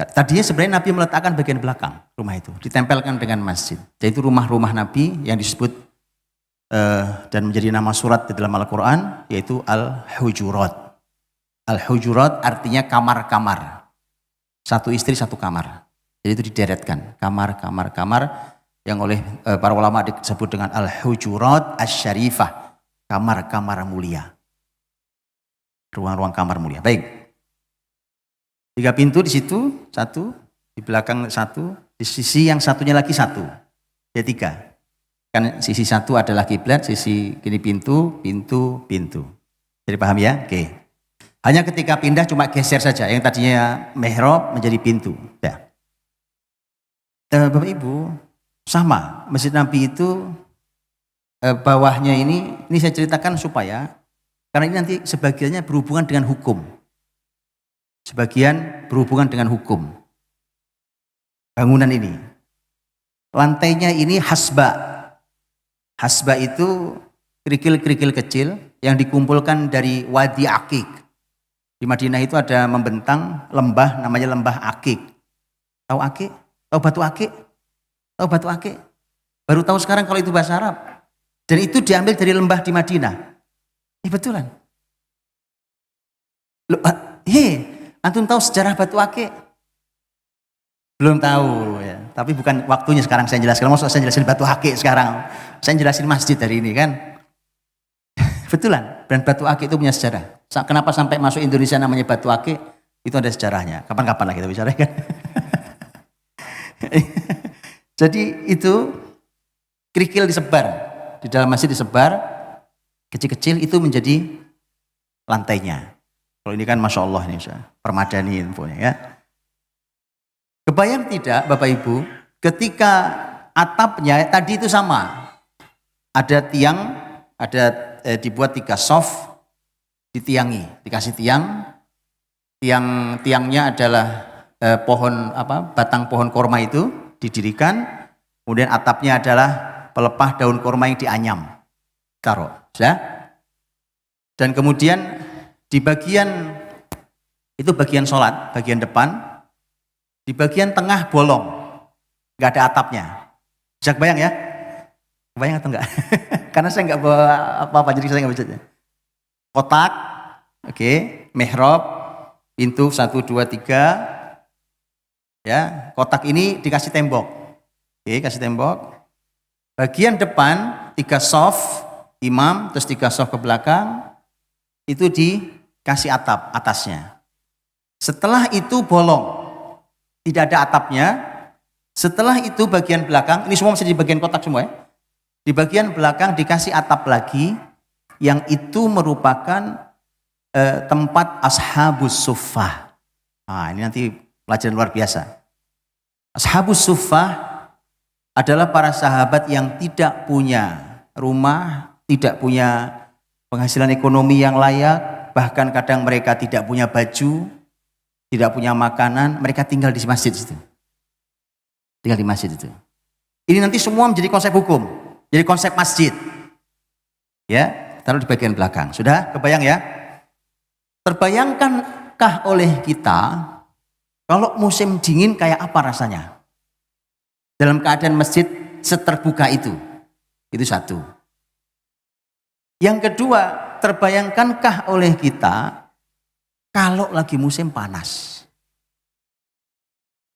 [SPEAKER 1] Tadinya sebenarnya Nabi meletakkan bagian belakang rumah itu, ditempelkan dengan masjid. Jadi itu rumah-rumah Nabi yang disebut dan menjadi nama surat di dalam Al-Quran, yaitu Al-Hujurat. Al-Hujurat artinya kamar-kamar. Satu istri, satu kamar. Jadi itu dideretkan, kamar yang oleh para ulama disebut dengan al-hujurat asy-syarifah, kamar-kamar mulia. Ruang-ruang kamar mulia. Baik. 3 pintu di situ, 1, di belakang 1, di sisi yang satunya lagi 1. Jadi 3. Kan sisi 1 adalah kiblat, sisi kiri pintu. Jadi paham ya? Oke. Hanya ketika pindah cuma geser saja, yang tadinya mihrab menjadi pintu. Ya. Bapak Ibu, sama, Masjid Nabi itu bawahnya ini saya ceritakan supaya, karena ini nanti sebagiannya berhubungan dengan hukum. Sebagian berhubungan dengan hukum. Bangunan ini. Lantainya ini hasba. Hasba itu kerikil-kerikil kecil yang dikumpulkan dari Wadi Akik. Di Madinah itu ada membentang lembah, namanya lembah Akik. Tahu Akik? Tahu batu akik? Tahu batu akik? Baru tahu sekarang kalau itu bahasa Arab. Dan itu diambil dari lembah di Madinah. Betulan. Antum tahu sejarah batu akik? Belum tahu ya. Tapi bukan waktunya sekarang saya jelaskan. Maksudnya saya jelasin batu akik sekarang. Saya jelasin masjid hari ini kan. Betulan. Dan batu akik itu punya sejarah. Kenapa sampai masuk Indonesia namanya batu akik? Itu ada sejarahnya. Kapan-kapan lah kita bicara kan. Jadi itu kerikil disebar di dalam masjid, disebar kecil-kecil, itu menjadi lantainya. Kalau ini kan masya Allah ini permadani infonya ya. Kebayang tidak Bapak Ibu, ketika atapnya tadi itu sama, ada tiang, dibuat 3 soft, ditiangi, dikasih tiangnya adalah batang pohon korma itu didirikan, kemudian atapnya adalah pelepah daun korma yang dianyam, taruh, ya. Dan kemudian di bagian itu bagian sholat, bagian depan, di bagian tengah bolong, nggak ada atapnya. Bisa kebayang ya? Kebayang atau enggak? Karena saya nggak bawa apa-apa, jadi saya nggak bisa. Kotak, oke, mihrab, pintu 1, 2, 3. Ya, kotak ini dikasih tembok. Oke, kasih tembok. Bagian depan 3 soft imam, terus 3 soft ke belakang, itu dikasih atap atasnya. Setelah itu bolong, tidak ada atapnya. Setelah itu bagian belakang, ini semua masih di bagian kotak semua ya. Di bagian belakang dikasih atap lagi, yang itu merupakan tempat ashabus suffah. Nah, ini nanti pelajaran luar biasa. Ashabus suffah adalah para sahabat yang tidak punya rumah, tidak punya penghasilan ekonomi yang layak, bahkan kadang mereka tidak punya baju, tidak punya makanan, mereka tinggal di masjid itu. Tinggal di masjid itu. Ini nanti semua menjadi konsep hukum, jadi konsep masjid. Ya, taruh di bagian belakang. Sudah kebayang ya? Terbayangkankah oleh kita kalau musim dingin kayak apa rasanya? Dalam keadaan masjid seterbuka itu. Itu satu. Yang kedua, terbayangkankah oleh kita kalau lagi musim panas?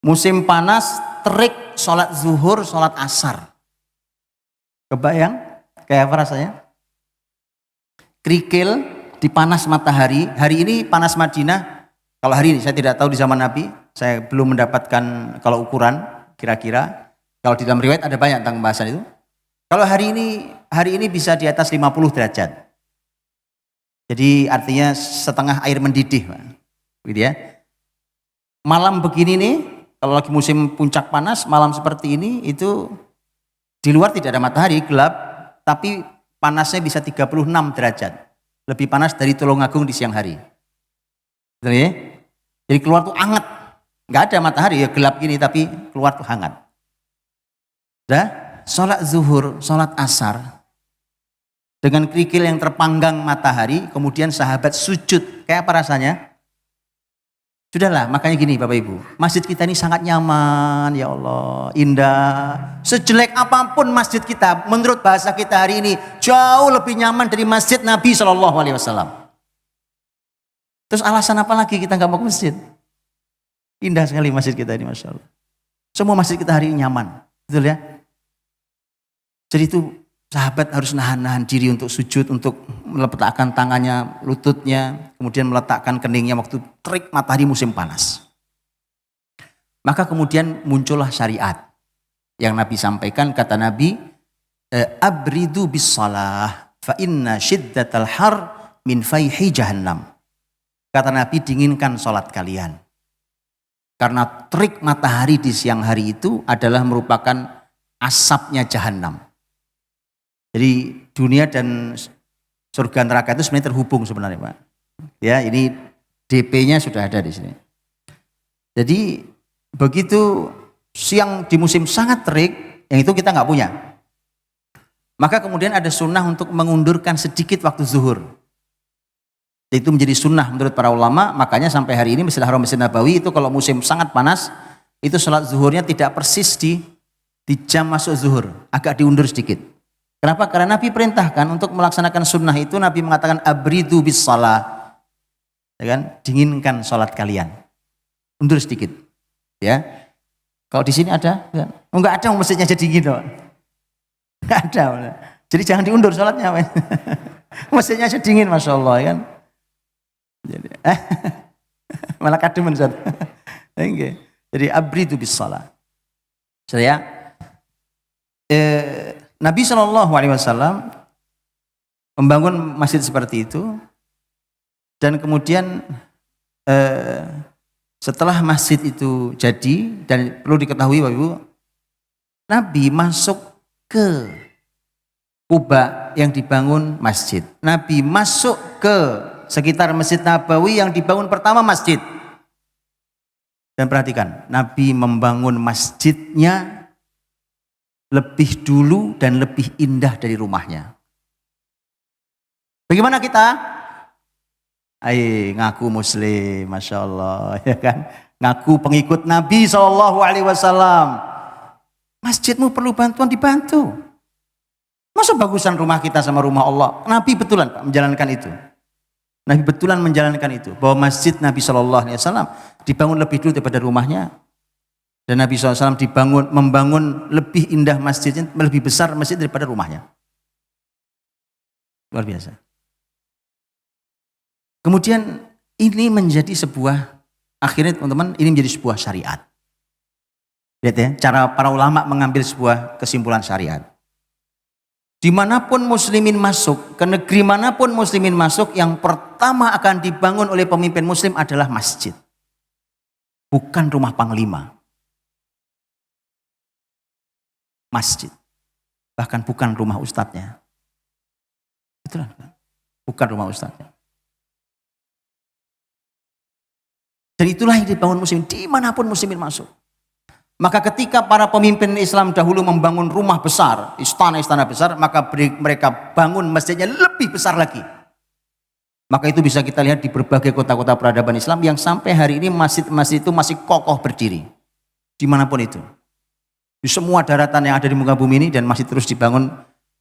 [SPEAKER 1] Musim panas, terik, sholat zuhur, sholat asar. Kebayang? Kayak apa rasanya? Kerikil di panas matahari. Hari ini panas Madinah. Kalau hari ini, saya tidak tahu di zaman Nabi. Saya belum mendapatkan kalau ukuran kira-kira. Kalau di dalam riwayat ada banyak tentang pembahasan itu. Kalau hari ini bisa di atas 50 derajat. Jadi artinya setengah air mendidih, Pak. Gitu ya. Malam begini nih, kalau lagi musim puncak panas, malam seperti ini itu di luar tidak ada matahari, gelap, tapi panasnya bisa 36 derajat. Lebih panas dari Tulungagung di siang hari. Betul ya? Jadi keluar tuh hangat. Nggak ada matahari, ya gelap gini, tapi keluar tuh hangat. Udah, sholat zuhur, sholat asar, dengan kerikil yang terpanggang matahari, kemudian sahabat sujud. Kayak apa rasanya? Sudahlah, makanya gini Bapak Ibu, masjid kita ini sangat nyaman, ya Allah, indah. Sejelek apapun masjid kita, menurut bahasa kita hari ini, jauh lebih nyaman dari masjid Nabi SAW. Terus alasan apa lagi kita nggak mau ke masjid? Indah sekali masjid kita ini, Masya Allah. Semua masjid kita hari ini nyaman, betul ya? Jadi itu sahabat harus nahan-nahan diri untuk sujud, untuk meletakkan tangannya, lututnya, kemudian meletakkan keningnya waktu terik matahari musim panas. Maka kemudian muncullah syariat yang Nabi sampaikan, kata Nabi, abridu bis salah fa inna syiddatal har min fayhi jahannam. Kata Nabi, dinginkan sholat kalian. Karena terik matahari di siang hari itu adalah merupakan asapnya jahanam. Jadi dunia dan surga neraka itu sebenarnya terhubung sebenarnya, Pak. Ya, ini DP-nya sudah ada di sini. Jadi begitu siang di musim sangat terik, yang itu kita nggak punya. Maka kemudian ada sunnah untuk mengundurkan sedikit waktu zuhur. Itu menjadi sunnah menurut para ulama, makanya sampai hari ini Masjidil Haram, Masjid Nabawi itu kalau musim sangat panas, itu sholat zuhurnya tidak persis di jam masuk zuhur, agak diundur sedikit. Kenapa? Karena Nabi perintahkan untuk melaksanakan sunnah itu, Nabi mengatakan abridu bis salah, ya kan? Dinginkan sholat kalian, undur sedikit, ya. Kalau di sini ada, ya? Enggak ada, masjidnya jadi dingin, enggak ada. Jadi jangan diundur sholatnya, masjidnya jadi dingin, Masya Allah, ya kan? Jadi, malah kademen Ustaz. Jadi abridu bis salah. Saya Nabi SAW membangun masjid seperti itu, dan kemudian setelah masjid itu jadi, dan perlu diketahui Bapak Ibu, Nabi masuk ke Kuba yang dibangun masjid. Nabi masuk ke sekitar Masjid Nabawi yang dibangun pertama masjid. Dan perhatikan, Nabi membangun masjidnya lebih dulu dan lebih indah dari rumahnya. Bagaimana kita? Ngaku muslim, Masya Allah, ya kan? Ngaku pengikut Nabi SAW. Masjidmu perlu bantuan, dibantu. Masa bagusan rumah kita sama rumah Allah? Nabi betulan Pak menjalankan itu. Nabi betulan menjalankan itu, bahwa masjid Nabi SAW dibangun lebih dulu daripada rumahnya, dan Nabi SAW membangun lebih indah masjidnya, lebih besar masjid daripada rumahnya. Luar biasa. Kemudian ini menjadi sebuah, akhirnya teman-teman, ini menjadi sebuah syariat. Lihat ya, cara para ulama mengambil sebuah kesimpulan syariat. Dimanapun muslimin masuk, ke negeri manapun muslimin masuk, yang pertama akan dibangun oleh pemimpin muslim adalah masjid. Bukan rumah panglima. Masjid. Bahkan bukan rumah ustadznya. Betul kan? Bukan rumah ustadznya. Dan itulah yang dibangun muslim, dimanapun muslimin masuk. Maka ketika para pemimpin Islam dahulu membangun rumah besar, istana-istana besar, maka mereka bangun masjidnya lebih besar lagi. Maka itu bisa kita lihat di berbagai kota-kota peradaban Islam yang sampai hari ini masjid-masjid itu masih kokoh berdiri. Dimanapun itu. Di semua daratan yang ada di muka bumi ini, dan masih terus dibangun,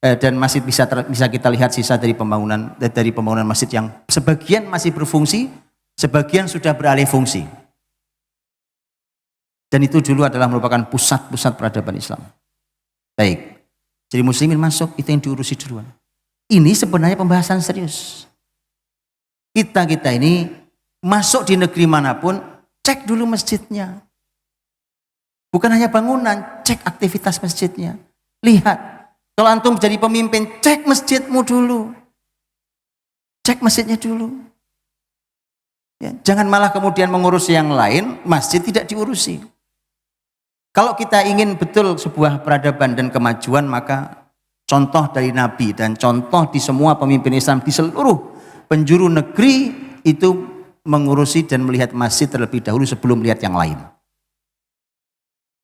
[SPEAKER 1] dan masih bisa kita lihat sisa dari pembangunan masjid yang sebagian masih berfungsi, sebagian sudah beralih fungsi. Dan itu dulu adalah merupakan pusat-pusat peradaban Islam. Baik, jadi muslimin masuk, itu yang diurusi duluan. Ini sebenarnya pembahasan serius. Kita ini masuk di negeri manapun, cek dulu masjidnya. Bukan hanya bangunan, cek aktivitas masjidnya. Lihat, kalau antum jadi pemimpin, cek masjidmu dulu. Cek masjidnya dulu. Ya, jangan malah kemudian mengurusi yang lain, masjid tidak diurusi. Kalau kita ingin betul sebuah peradaban dan kemajuan, maka contoh dari Nabi dan contoh di semua pemimpin Islam di seluruh penjuru negeri itu mengurusi dan melihat masjid terlebih dahulu sebelum melihat yang lain.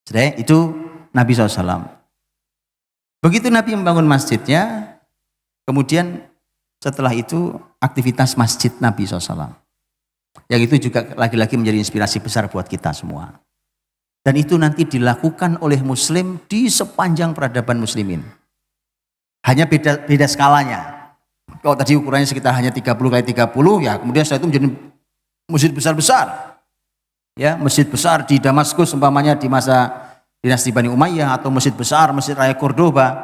[SPEAKER 1] Jadi itu Nabi SAW. Begitu Nabi membangun masjidnya, kemudian setelah itu aktivitas masjid Nabi SAW. Yang itu juga lagi-lagi menjadi inspirasi besar buat kita semua. Dan itu nanti dilakukan oleh muslim di sepanjang peradaban muslimin. Hanya beda skalanya. Kalau tadi ukurannya sekitar hanya 30 kali 30, ya kemudian setelah itu menjadi masjid besar-besar. Ya, masjid besar di Damaskus umpamanya di masa dinasti Bani Umayyah, atau masjid besar, Masjid Raya Cordoba,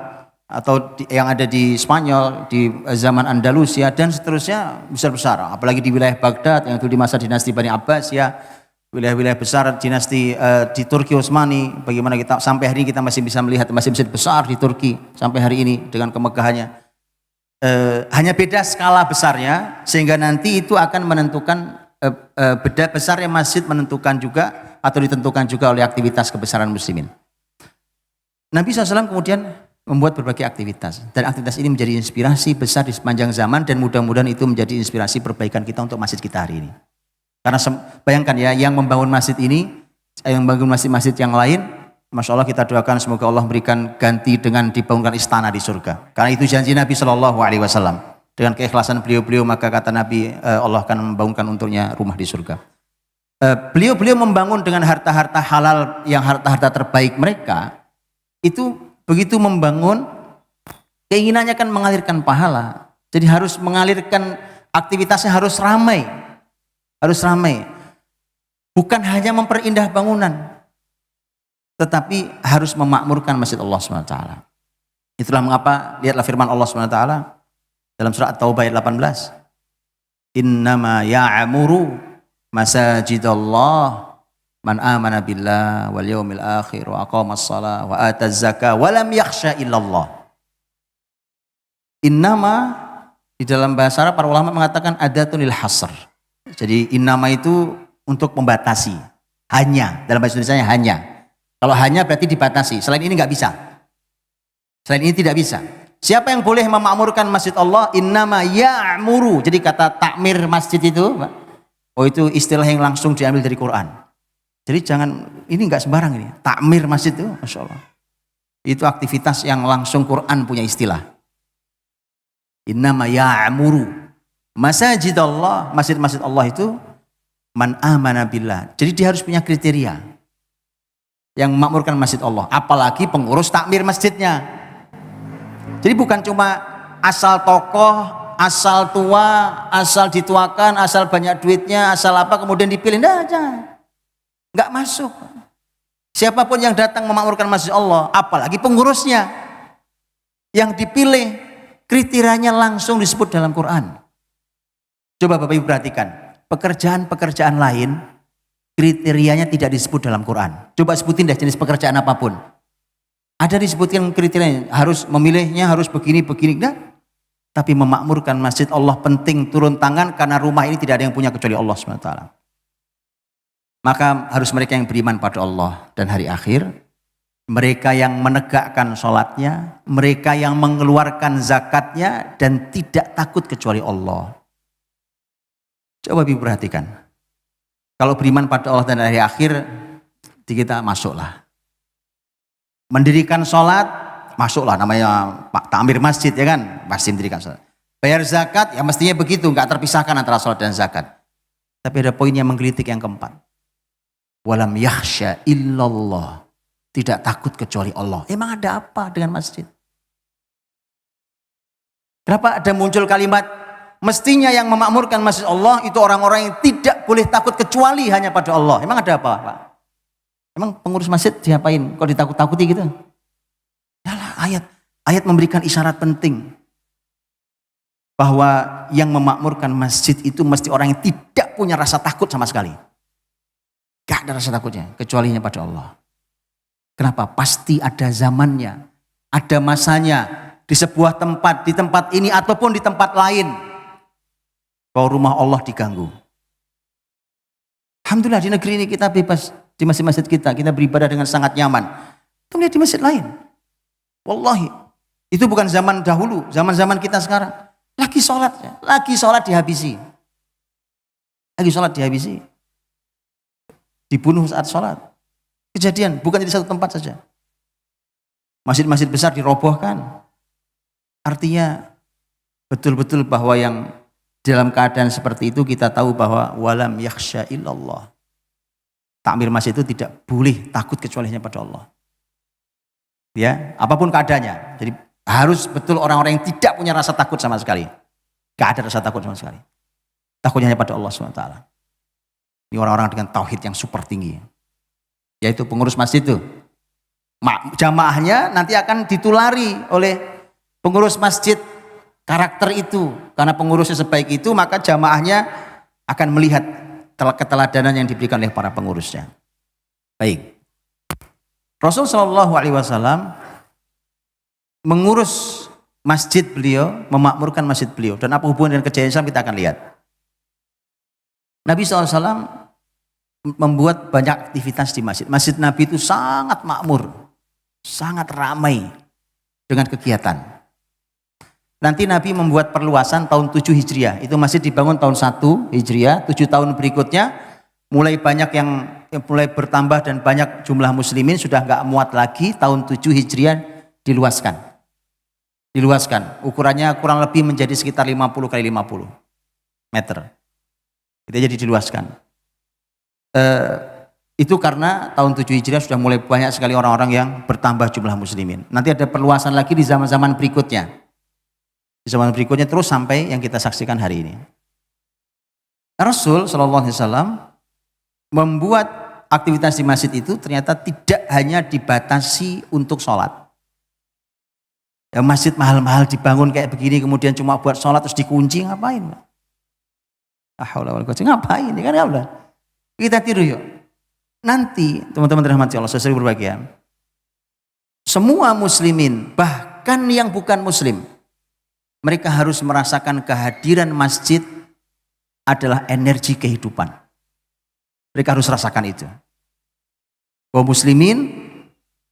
[SPEAKER 1] atau yang ada di Spanyol di zaman Andalusia dan seterusnya besar-besar. Apalagi di wilayah Baghdad yang itu di masa dinasti Bani Abbas, ya, wilayah-wilayah besar dinasti di Turki Utsmani. Bagaimana kita sampai hari ini kita masih bisa melihat masjid-masjid besar di Turki sampai hari ini dengan kemegahannya. Hanya beda skala besarnya, sehingga nanti itu akan menentukan beda besarnya masjid menentukan juga atau ditentukan juga oleh aktivitas kebesaran muslimin. Nabi SAW kemudian membuat berbagai aktivitas, dan aktivitas ini menjadi inspirasi besar di sepanjang zaman, dan mudah-mudahan itu menjadi inspirasi perbaikan kita untuk masjid kita hari ini. Karena bayangkan ya, yang membangun masjid ini, yang membangun masjid-masjid yang lain, Masya Allah kita doakan semoga Allah memberikan ganti dengan dibangunkan istana di surga. Karena itu janji Nabi SAW. Dengan keikhlasan beliau-beliau maka kata Nabi, Allah akan membangunkan untuknya rumah di surga. Beliau-beliau membangun dengan harta-harta halal, yang harta-harta terbaik mereka. Itu begitu membangun, keinginannya kan mengalirkan pahala. Jadi harus mengalirkan, aktivitasnya harus ramai. Harus ramai. Bukan hanya memperindah bangunan, tetapi harus memakmurkan masjid Allah SWT. Itulah mengapa, lihatlah firman Allah SWT dalam surah At-Taubah ayat 18. Innama ya'muru masajidallah man amana billah wal yaumil akhir wa aqamas shalah wa ataz zakah wa lam yakhsha illallah. Innama di dalam bahasa Arab para ulama mengatakan adatun lil hasr. Jadi innama itu untuk membatasi. Hanya, dalam bahasa Indonesia hanya. Kalau hanya berarti dibatasi. Selain ini nggak bisa. Selain ini tidak bisa. Siapa yang boleh memakmurkan masjid Allah? Innama ya'muru. Jadi kata takmir masjid itu, oh itu istilah yang langsung diambil dari Quran. Jadi jangan, ini enggak sembarang ini. Takmir masjid itu, Masya Allah. Itu aktivitas yang langsung Quran punya istilah. Innama ya'muru masajid Allah. Masjid-masjid Allah itu man amana billah. Jadi dia harus punya kriteria yang memakmurkan masjid Allah. Apalagi pengurus takmir masjidnya. Jadi bukan cuma asal tokoh, asal tua, asal dituakan, asal banyak duitnya, asal apa kemudian dipilih. Nggak, jangan. Nggak masuk. Siapapun yang datang memakmurkan masjid Allah, apalagi pengurusnya yang dipilih, kriterianya langsung disebut dalam Quran. Coba Bapak Ibu perhatikan, pekerjaan-pekerjaan lain kriterianya tidak disebut dalam Quran. Coba sebutin deh jenis pekerjaan apapun. Ada disebutkan kriterianya, harus memilihnya, harus begini-begini, enggak. Tapi memakmurkan masjid Allah penting, turun tangan, karena rumah ini tidak ada yang punya kecuali Allah SWT. Maka harus mereka yang beriman pada Allah dan hari akhir, mereka yang menegakkan sholatnya, mereka yang mengeluarkan zakatnya, dan tidak takut kecuali Allah. Coba diperhatikan. Kalau beriman pada Allah dan hari akhir, kita masuklah. Mendirikan sholat, masuklah, namanya Pak Takmir Masjid ya kan, pasti mendirikan sholat. Bayar zakat, ya mestinya begitu, nggak terpisahkan antara sholat dan zakat. Tapi ada poin yang menggelitik yang keempat. Walam yakhsha illallah. Tidak takut kecuali Allah. Emang ada apa dengan masjid? Kenapa ada muncul kalimat, mestinya yang memakmurkan masjid Allah itu orang-orang yang tidak boleh takut kecuali hanya pada Allah. Emang ada apa Pak? Emang pengurus masjid diapain? Kok ditakut-takuti gitu? Yalah, ayat memberikan isyarat penting bahwa yang memakmurkan masjid itu mesti orang yang tidak punya rasa takut sama sekali. Gak ada rasa takutnya kecuali hanya pada Allah. Kenapa? Pasti ada zamannya, ada masanya, di sebuah tempat, di tempat ini ataupun di tempat lain, bahwa rumah Allah diganggu. Alhamdulillah di negeri ini kita bebas. Di masjid-masjid kita beribadah dengan sangat nyaman. Kemudian di masjid lain, wallahi, itu bukan zaman dahulu, zaman-zaman kita sekarang. Lagi sholat dihabisi. Dibunuh saat sholat. Kejadian, bukan di satu tempat saja. Masjid-masjid besar dirobohkan. Artinya, betul-betul bahwa yang dalam keadaan seperti itu kita tahu bahwa walam yakhsha illallah. Takmir masjid itu tidak boleh takut kecuali hanya pada Allah. Ya, apapun keadaannya. Jadi harus betul orang-orang yang tidak punya rasa takut sama sekali. Gak ada rasa takut sama sekali. Takutnya hanya pada Allah SWT. Ini orang-orang dengan tauhid yang super tinggi. Yaitu pengurus masjid itu. Jamaahnya nanti akan ditulari oleh pengurus masjid karakter itu. Karena pengurusnya sebaik itu, maka jamaahnya akan melihat keteladanan yang diberikan oleh para pengurusnya. Baik. Rasul Shallallahu Alaihi Wasallam mengurus masjid beliau, memakmurkan masjid beliau. Dan apa hubungan dengan kejayaan Islam kita akan lihat. Nabi SAW membuat banyak aktivitas di masjid. Masjid Nabi itu sangat makmur, sangat ramai dengan kegiatan. Nanti Nabi membuat perluasan tahun 7 Hijriah. Itu masjid dibangun tahun 1 Hijriah, 7 tahun berikutnya mulai banyak yang mulai bertambah dan banyak jumlah muslimin, sudah nggak muat lagi, tahun 7 Hijriah diluaskan. Ukurannya kurang lebih menjadi sekitar 50 kali 50 meter. Itu jadi diluaskan. Itu karena tahun 7 Hijriah sudah mulai banyak sekali orang-orang yang bertambah jumlah muslimin. Nanti ada perluasan lagi di zaman-zaman berikutnya. Di zaman berikutnya terus sampai yang kita saksikan hari ini. Rasul Shallallahu Alaihi Wasallam membuat aktivitas di masjid itu ternyata tidak hanya dibatasi untuk sholat. Ya, masjid mahal-mahal dibangun kayak begini kemudian cuma buat sholat terus dikunci, ngapain? Ngapain? Kan ya udah. Kita tiru yuk. Nanti teman-teman dirahmati Allah, saudara berbahagia. Semua muslimin, bahkan yang bukan muslim, mereka harus merasakan kehadiran masjid adalah energi kehidupan. Mereka harus rasakan itu. Bahwa muslimin,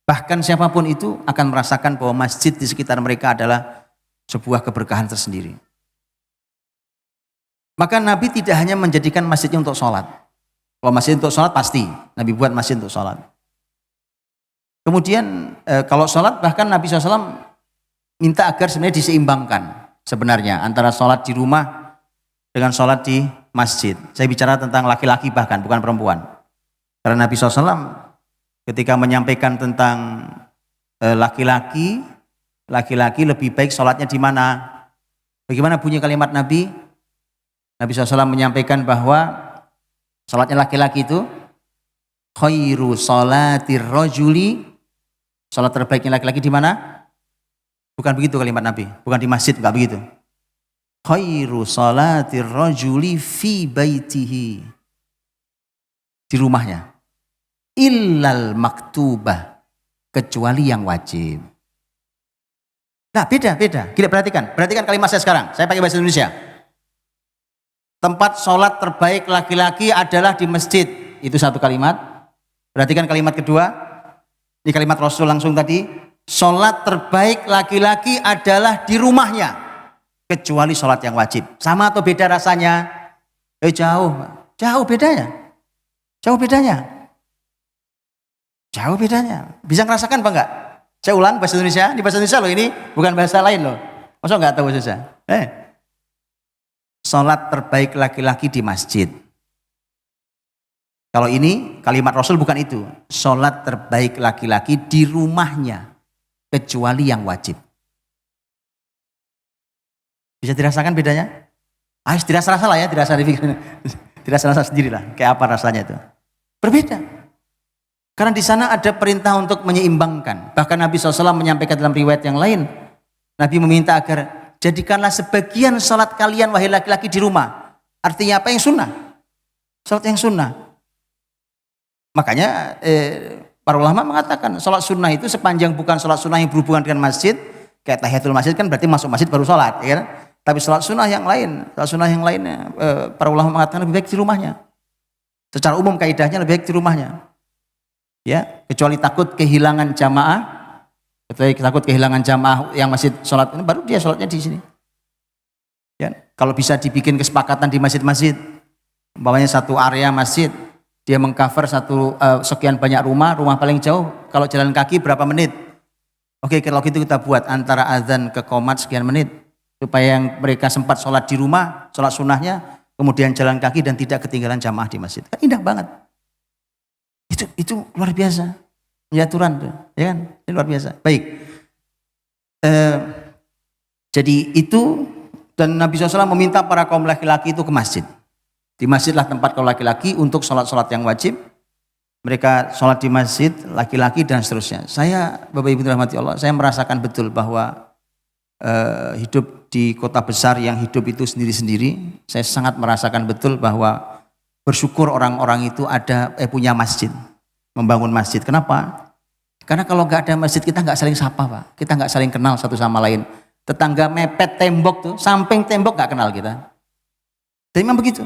[SPEAKER 1] bahkan siapapun itu akan merasakan bahwa masjid di sekitar mereka adalah sebuah keberkahan tersendiri. Maka Nabi tidak hanya menjadikan masjidnya untuk sholat. Kalau masjid untuk sholat pasti, Nabi buat masjid untuk sholat. Kemudian kalau sholat bahkan Nabi SAW minta agar sebenarnya diseimbangkan sebenarnya antara sholat di rumah dengan sholat di masjid. Saya bicara tentang laki-laki bahkan, bukan perempuan. Karena Nabi SAW ketika menyampaikan tentang laki-laki lebih baik sholatnya di mana? Bagaimana bunyi kalimat Nabi? Nabi SAW menyampaikan bahwa sholatnya laki-laki itu khairu sholatir rajuli, sholat terbaiknya laki-laki di mana? Bukan begitu kalimat Nabi, bukan di masjid, enggak begitu. Khairu sholatir rajuli fi baitihi, di rumahnya. Illal maktubah, kecuali yang wajib. Nah beda. Kita perhatikan kalimat saya sekarang. Saya pakai bahasa Indonesia. Tempat sholat terbaik laki-laki adalah di masjid. Itu satu kalimat. Perhatikan kalimat kedua. Ini kalimat Rasul langsung tadi. Sholat terbaik laki-laki adalah di rumahnya. Kecuali sholat yang wajib. Sama atau beda rasanya? Jauh bedanya. Jauh bedanya. Bisa ngerasakan apa enggak? Saya ulang bahasa Indonesia. Di bahasa Indonesia loh ini. Bukan bahasa lain loh. Masa enggak tahu bahasa Indonesia? Sholat terbaik laki-laki di masjid. Kalau ini kalimat Rasul bukan itu. Sholat terbaik laki-laki di rumahnya. Kecuali yang wajib. Bisa dirasakan bedanya? Dirasa-rasa lah ya. Dirasa-rasa sendirilah. Kayak apa rasanya itu. Berbeda. Karena di sana ada perintah untuk menyeimbangkan. Bahkan Nabi SAW menyampaikan dalam riwayat yang lain. Nabi meminta agar jadikanlah sebagian sholat kalian wahai laki-laki di rumah. Artinya apa? Yang sunnah. Sholat yang sunnah. Makanya para ulama mengatakan sholat sunnah itu sepanjang bukan sholat sunnah yang berhubungan dengan masjid. Kayak tahiyatul masjid kan berarti masuk masjid baru sholat. Ya kan? Tapi sholat sunnah yang lain. Para ulama mengatakan lebih baik di rumahnya. Secara umum kaidahnya lebih baik di rumahnya. Ya, kecuali takut kehilangan jamaah. Takut kehilangan jamaah yang masih sholat ini, baru dia sholatnya di sini. Ya, kalau bisa dibikin kesepakatan di masjid-masjid, umpamanya satu area masjid, dia mengcover sekian banyak rumah paling jauh, kalau jalan kaki berapa menit? Oke, kalau gitu kita buat antara azan ke qomat sekian menit, supaya yang mereka sempat sholat di rumah, sholat sunnahnya, kemudian jalan kaki dan tidak ketinggalan jamaah di masjid. Kan indah banget. Itu luar biasa. Penyaturan tuh, ya kan? Ini luar biasa. Baik. Jadi itu, dan Nabi SAW meminta para kaum laki-laki itu ke masjid. Di masjidlah tempat kalau laki-laki untuk sholat-sholat yang wajib. Mereka sholat di masjid, laki-laki dan seterusnya. Saya, Bapak Ibu dirahmati Allah, saya merasakan betul bahwa hidup di kota besar yang hidup itu sendiri-sendiri, saya sangat merasakan betul bahwa bersyukur orang-orang itu punya masjid, membangun masjid. Kenapa? Karena kalau nggak ada masjid kita nggak saling sapa, Pak. Kita nggak saling kenal satu sama lain. Tetangga mepet tembok tuh, samping tembok nggak kenal kita. Jadi memang begitu.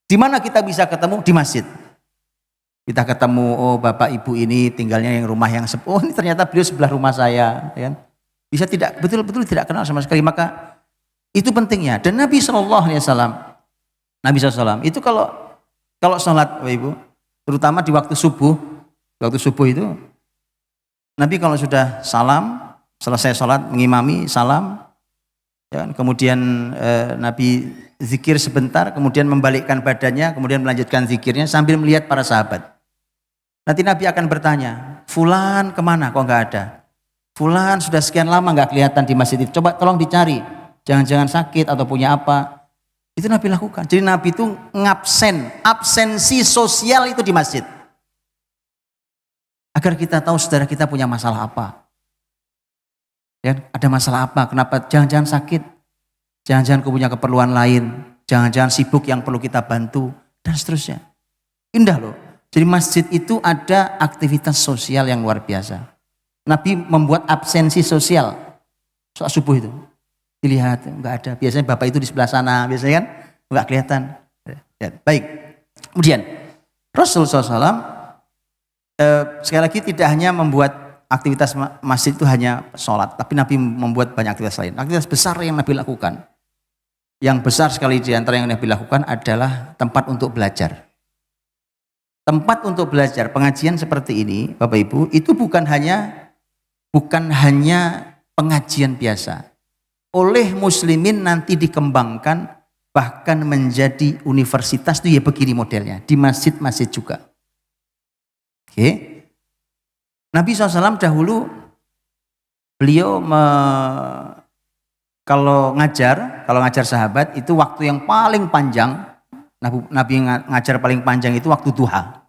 [SPEAKER 1] Di mana kita bisa ketemu? Di masjid. Kita ketemu, oh bapak ibu ini tinggalnya yang rumah yang oh ini ternyata beliau sebelah rumah saya, ya kan? Bisa tidak betul-betul tidak kenal sama sekali, maka itu pentingnya. Dan Nabi SAW, itu kalau sholat, Bapak Ibu, terutama di waktu subuh itu, Nabi kalau sudah salam, selesai sholat mengimami salam, ya kan? Kemudian Nabi zikir sebentar, kemudian membalikkan badannya, kemudian melanjutkan zikirnya sambil melihat para sahabat. Nanti Nabi akan bertanya, Fulan kemana? Kok nggak ada? Fulan sudah sekian lama nggak kelihatan di masjid itu. Coba tolong dicari. Jangan-jangan sakit atau punya apa. Itu Nabi lakukan. Jadi Nabi itu absensi sosial itu di masjid. Agar kita tahu saudara kita punya masalah apa. Ya, ada masalah apa? Kenapa? Jangan-jangan sakit. Jangan-jangan punya keperluan lain. Jangan-jangan sibuk yang perlu kita bantu. Dan seterusnya. Indah loh. Jadi masjid itu ada aktivitas sosial yang luar biasa. Nabi membuat absensi sosial soal subuh itu. Dilihat, enggak ada. Biasanya bapak itu di sebelah sana, biasanya kan enggak kelihatan. Ya, baik. Kemudian Rasul SAW sekali lagi tidak hanya membuat aktivitas masjid itu hanya sholat, tapi Nabi membuat banyak aktivitas lain. Aktivitas besar yang Nabi lakukan. Yang besar sekali di antara yang Nabi lakukan adalah tempat untuk belajar. Tempat untuk belajar, pengajian seperti ini, Bapak Ibu, itu bukan hanya pengajian biasa. Oleh muslimin nanti dikembangkan bahkan menjadi universitas itu ya begini modelnya. Di masjid-masjid juga. Oke. Nabi SAW dahulu beliau kalau ngajar sahabat itu waktu yang paling panjang. Nabi ngajar paling panjang itu waktu duha.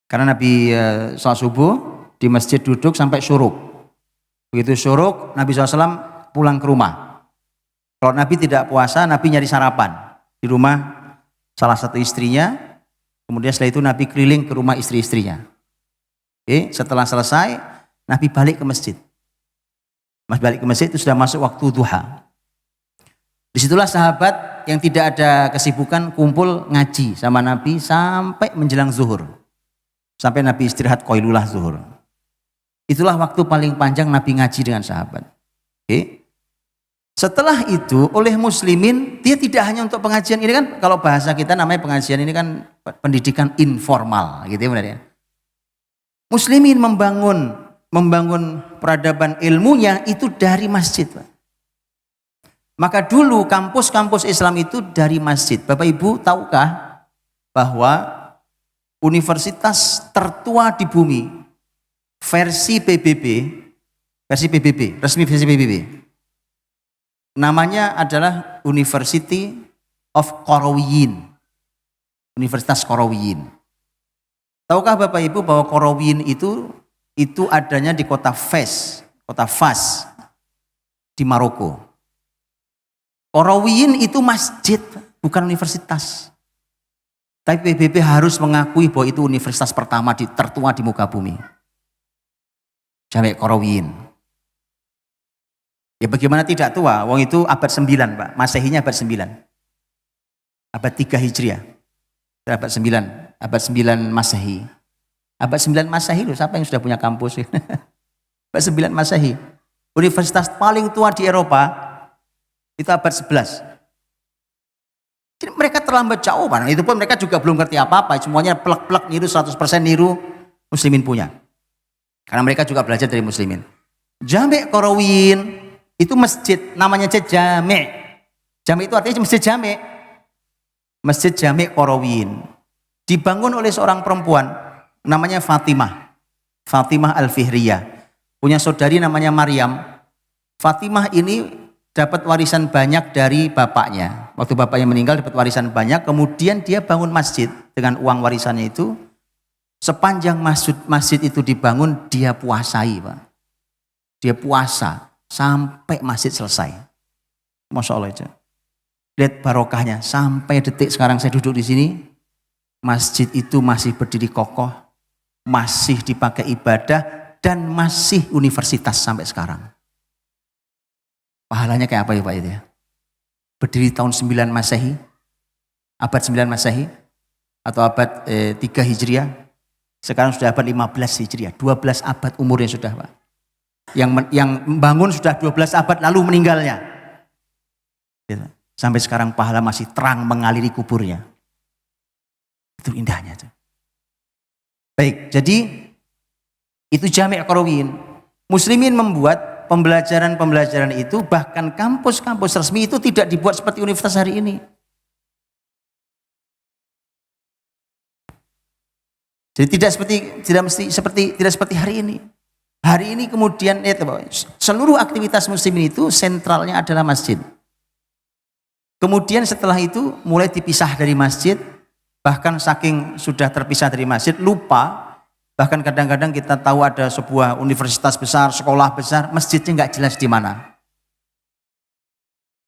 [SPEAKER 1] Karena Nabi sholat subuh di masjid duduk sampai syuruk. Begitu syuruk, Nabi SAW pulang ke rumah. Kalau Nabi tidak puasa, Nabi nyari sarapan di rumah salah satu istrinya. Kemudian setelah itu Nabi keliling ke rumah istri-istrinya. Oke, setelah selesai, Nabi balik ke masjid. Balik ke masjid itu sudah masuk waktu duha. Disitulah sahabat yang tidak ada kesibukan kumpul ngaji sama Nabi sampai menjelang zuhur. Sampai Nabi istirahat qailulah zuhur. Itulah waktu paling panjang Nabi ngaji dengan sahabat. Oke. Setelah itu oleh muslimin, dia tidak hanya untuk pengajian ini kan, kalau bahasa kita namanya pengajian ini kan pendidikan informal gitu ya benar ya. Muslimin membangun peradaban ilmunya itu dari masjid, Pak. Maka dulu kampus-kampus Islam itu dari masjid. Bapak Ibu tahukah bahwa universitas tertua di bumi versi PBB, resmi versi PBB, namanya adalah University of Qarawiyyin, Universitas Qarawiyyin. Tahukah Bapak Ibu bahwa Qarawiyyin itu adanya di kota Fas di Maroko. Qarawiyyin itu masjid, bukan universitas. Tapi PBB harus mengakui bahwa itu universitas pertama tertua di muka bumi. Jami' Qarawiyyin. Ya bagaimana tidak tua? Wong itu abad 9, Pak. Masehinya abad 9. Abad 3 Hijriah. Abad 9 Masehi. Abad 9 Masehi loh, siapa yang sudah punya kampus? Abad 9 Masehi. Universitas paling tua di Eropa itu abad 11. Jadi mereka terlambat jauh, Pak. Itu pun mereka juga belum ngerti apa-apa. Semuanya plek-plek niru 100% niru muslimin punya. Karena mereka juga belajar dari muslimin. Jami' Qarawiyyin itu masjid, namanya Jami'. Jami' itu artinya masjid Jami'. Masjid Jami' Qarawiyyin. Dibangun oleh seorang perempuan namanya Fatimah. Fatimah Al-Fihriyah. Punya saudari namanya Maryam. Fatimah ini dapat warisan banyak dari bapaknya. Waktu bapaknya meninggal dapat warisan banyak, kemudian dia bangun masjid dengan uang warisannya itu. Sepanjang masjid itu dibangun, dia puasai, Pak. Dia puasa sampai masjid selesai. Masya Allah itu. Lihat barokahnya, sampai detik sekarang saya duduk di sini, masjid itu masih berdiri kokoh, masih dipakai ibadah, dan masih universitas sampai sekarang. Pahalanya kayak apa ya Pak itu ya? Berdiri tahun 9 Masehi, abad 9 Masehi, atau abad 3 Hijriah, sekarang sudah abad 15 Hijriah, 12 abad umurnya sudah Pak. Yang membangun sudah 12 abad lalu meninggalnya. Gitu. Sampai sekarang pahala masih terang mengaliri kuburnya. Itu indahnya. Baik, jadi itu Jami' Qarawiyyin. Muslimin membuat pembelajaran-pembelajaran itu, bahkan kampus-kampus resmi itu tidak dibuat seperti universitas hari ini. Jadi tidak seperti hari ini. Hari ini kemudian seluruh aktivitas muslimin itu sentralnya adalah masjid. Kemudian setelah itu mulai dipisah dari masjid, bahkan saking sudah terpisah dari masjid lupa. Bahkan kadang-kadang kita tahu ada sebuah universitas besar, sekolah besar, masjidnya nggak jelas di mana.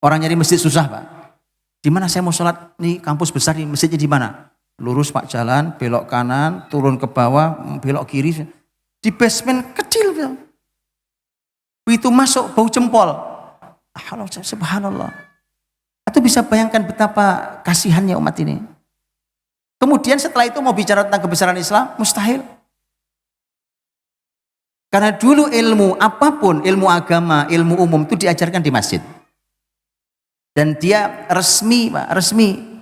[SPEAKER 1] Orang nyari masjid susah Pak. Di mana saya mau sholat? Nih kampus besar, nih masjidnya di mana? Lurus Pak jalan, belok kanan, turun ke bawah, belok kiri. Di basement kecil. Itu masuk bau jempol. Subhanallah. Itu bisa bayangkan betapa kasihannya umat ini. Kemudian setelah itu mau bicara tentang kebesaran Islam, mustahil. Karena dulu ilmu apapun, ilmu agama, ilmu umum itu diajarkan di masjid. Dan dia resmi, Pak, resmi.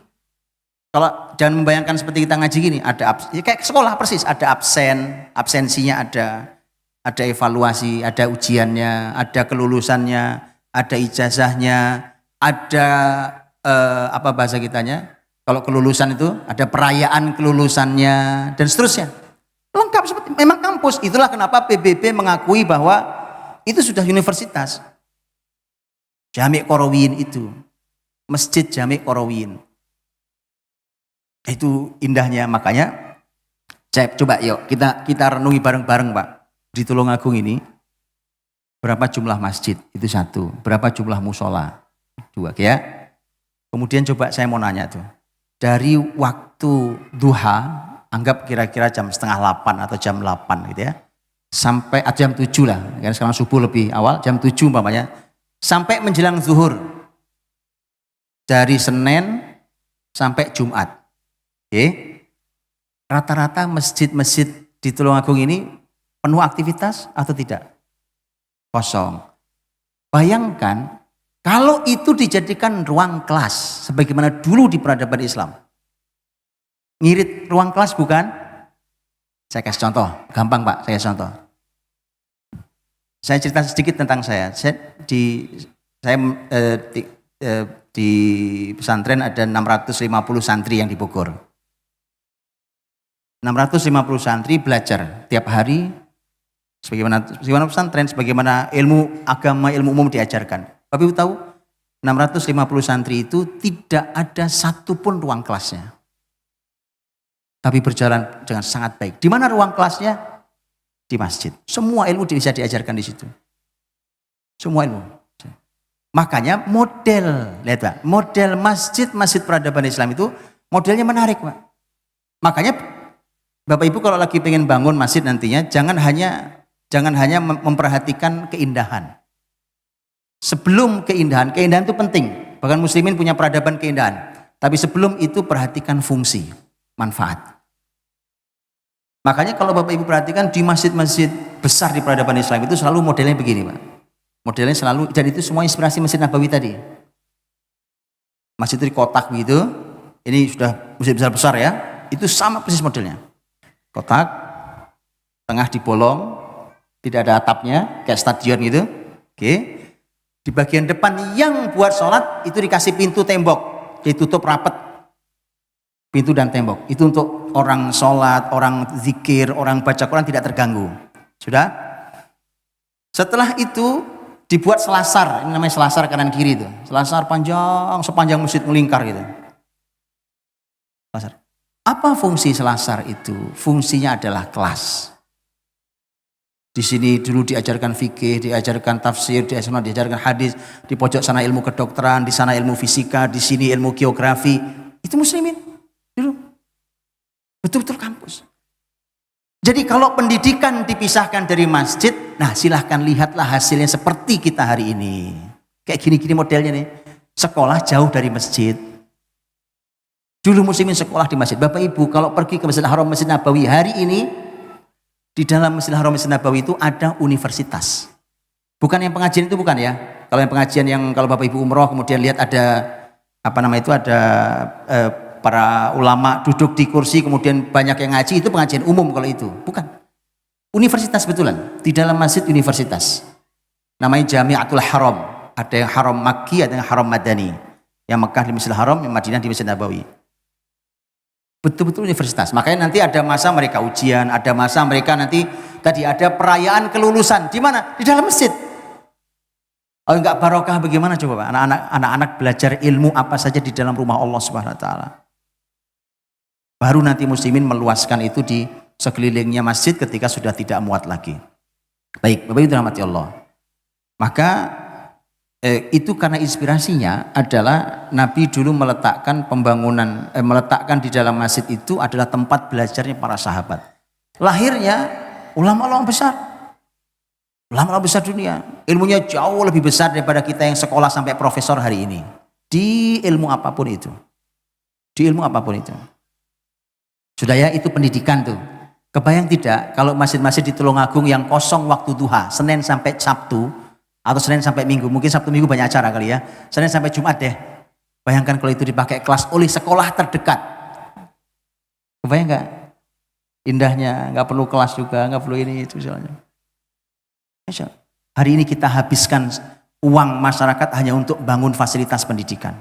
[SPEAKER 1] Kalau jangan membayangkan seperti kita ngaji gini, ada kayak sekolah persis, ada absensinya ada evaluasi, ada ujiannya, ada kelulusannya, ada ijazahnya, ada apa bahasa kitanya? Kalau kelulusan itu ada perayaan kelulusannya dan seterusnya. Lengkap seperti memang kampus. Itulah kenapa PBB mengakui bahwa itu sudah universitas. Jami' Qarawiyyin itu. Masjid Jami' Qarawiyyin. Itu indahnya, makanya coba yuk kita renungi bareng-bareng Pak. Di Tulungagung ini berapa jumlah masjid? Itu satu. Berapa jumlah musola? Dua ya. Kemudian coba saya mau nanya tuh. Dari waktu duha, anggap kira-kira jam 7:30 atau jam 8 gitu ya. Sampai jam 7 lah. Kan sekarang subuh lebih awal, jam 7 umpamanya. Sampai menjelang zuhur. Dari Senin sampai Jumat. Oke. Rata-rata masjid-masjid di Tulungagung ini penuh aktivitas atau tidak? Kosong. Bayangkan kalau itu dijadikan ruang kelas sebagaimana dulu di peradaban Islam. Ngirit ruang kelas bukan? Saya kasih contoh, gampang Pak, saya contoh. Saya cerita sedikit tentang saya. Di pesantren ada 650 santri yang di Bogor. 650 santri belajar tiap hari sebagaimana pesantren, sebagaimana ilmu agama, ilmu umum diajarkan. Bapak Ibu tahu 650 santri itu tidak ada satupun ruang kelasnya. Tapi berjalan dengan sangat baik. Di mana ruang kelasnya? Di masjid. Semua ilmu bisa diajarkan di situ. Semua ilmu. Makanya lihat Pak, model masjid peradaban Islam itu modelnya menarik Pak. Makanya Bapak Ibu kalau lagi pengen bangun masjid nantinya jangan hanya memperhatikan keindahan. Sebelum keindahan itu penting. Bahkan muslimin punya peradaban keindahan. Tapi sebelum itu perhatikan fungsi, manfaat. Makanya kalau Bapak Ibu perhatikan di masjid-masjid besar di peradaban Islam itu selalu modelnya begini Pak. Modelnya selalu, dan itu semua inspirasi Masjid Nabawi tadi. Masjid itu di kotak gitu. Ini sudah masjid besar-besar ya. Itu sama persis modelnya. Kotak, tengah dibolong, tidak ada atapnya, kayak stadion gitu. Oke. Di bagian depan yang buat sholat itu dikasih pintu tembok, ditutup rapat. Pintu dan tembok. Itu untuk orang sholat, orang zikir, orang baca Quran tidak terganggu. Sudah? Setelah itu dibuat selasar, ini namanya selasar kanan kiri itu. Selasar panjang, sepanjang masjid melingkar gitu. Selasar. Apa fungsi selasar itu? Fungsinya adalah kelas. Di sini dulu diajarkan fikih, diajarkan tafsir, diajarkan hadis, di pojok sana ilmu kedokteran, di sana ilmu fisika, di sini ilmu geografi. Itu muslimin dulu. Betul-betul kampus. Jadi kalau pendidikan dipisahkan dari masjid, nah silahkan lihatlah hasilnya seperti kita hari ini. Kayak gini-gini modelnya nih. Sekolah jauh dari masjid. Dulu muslimin sekolah di masjid. Bapak Ibu kalau pergi ke Masjidil Haram, Masjid Nabawi, hari ini di dalam Masjidil Haram, Masjid Nabawi itu ada universitas. Bukan yang pengajian itu bukan ya. Kalau yang pengajian yang kalau Bapak Ibu umroh kemudian lihat ada ada para ulama duduk di kursi kemudian banyak yang ngaji, itu pengajian umum kalau itu. Bukan. Universitas betulan. Di dalam masjid universitas. Namanya Jami'atul Haram. Ada yang Haram Makki, ada yang Haram Madani. Yang Mekah di Masjidil Haram, yang Madinah di Masjid Nabawi. Betul-betul universitas. Makanya nanti ada masa mereka ujian, ada masa mereka nanti tadi ada perayaan kelulusan. Di mana? Di dalam masjid. Oh enggak barokah bagaimana coba Pak? Anak-anak belajar ilmu apa saja di dalam rumah Allah Subhanahu wa taala. Baru nanti muslimin meluaskan itu di sekelilingnya masjid ketika sudah tidak muat lagi. Baik, Bapak Ibu dirahmati Allah. Maka itu karena inspirasinya adalah Nabi dulu meletakkan meletakkan di dalam masjid itu adalah tempat belajarnya para sahabat. Lahirnya ulama-ulama besar. Ulama-ulama besar dunia. Ilmunya jauh lebih besar daripada kita yang sekolah sampai profesor hari ini. Di ilmu apapun itu. Di ilmu apapun itu. Sudah ya, itu pendidikan tuh. Kebayang tidak kalau masjid-masjid di Tulungagung yang kosong waktu duha, Senin sampai Sabtu, atau Senin sampai Minggu, mungkin Sabtu Minggu banyak acara kali ya, Senin sampai Jumat deh. Bayangkan kalau itu dipakai kelas oleh sekolah terdekat. Kebayang nggak? Indahnya, nggak perlu kelas juga, nggak perlu ini itu misalnya. Hari ini kita habiskan uang masyarakat hanya untuk bangun fasilitas pendidikan.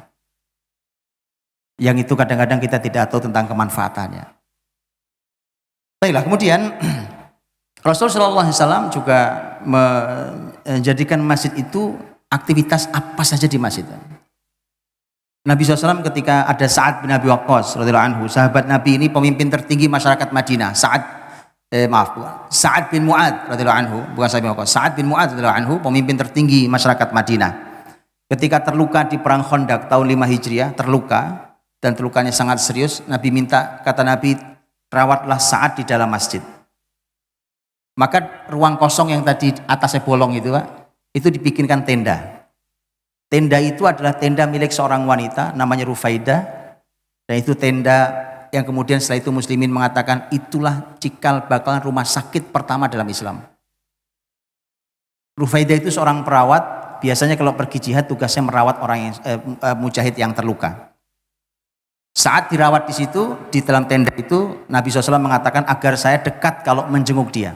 [SPEAKER 1] Yang itu kadang-kadang kita tidak tahu tentang kemanfaatannya. Baiklah, kemudian Rasulullah SAW juga menjadikan masjid itu aktivitas apa saja di masjid. Nabi SAW ketika ada Sa'ad bin Abi Waqqas radhiyallahu anhu, sahabat Nabi ini pemimpin tertinggi masyarakat Madinah. Sa'ad bin Mu'ad radhiyallahu anhu, bukan Sa'ad bin Waqqas, Sa'ad bin Mu'ad radhiyallahu anhu, pemimpin tertinggi masyarakat Madinah. Ketika terluka di perang Khandaq tahun 5 Hijriah, terluka dan terlukanya sangat serius, Nabi minta, kata Nabi, rawatlah Sa'ad di dalam masjid. Maka ruang kosong yang tadi atasnya bolong itu Pak, itu dibikinkan tenda. Tenda itu adalah tenda milik seorang wanita namanya Rufaidah, dan itu tenda yang kemudian setelah itu muslimin mengatakan itulah cikal bakal rumah sakit pertama dalam Islam. Rufaidah itu seorang perawat, biasanya kalau pergi jihad tugasnya merawat orang yang mujahid yang terluka. Saat dirawat di situ, di dalam tenda itu, Nabi SAW mengatakan agar saya dekat kalau menjenguk dia.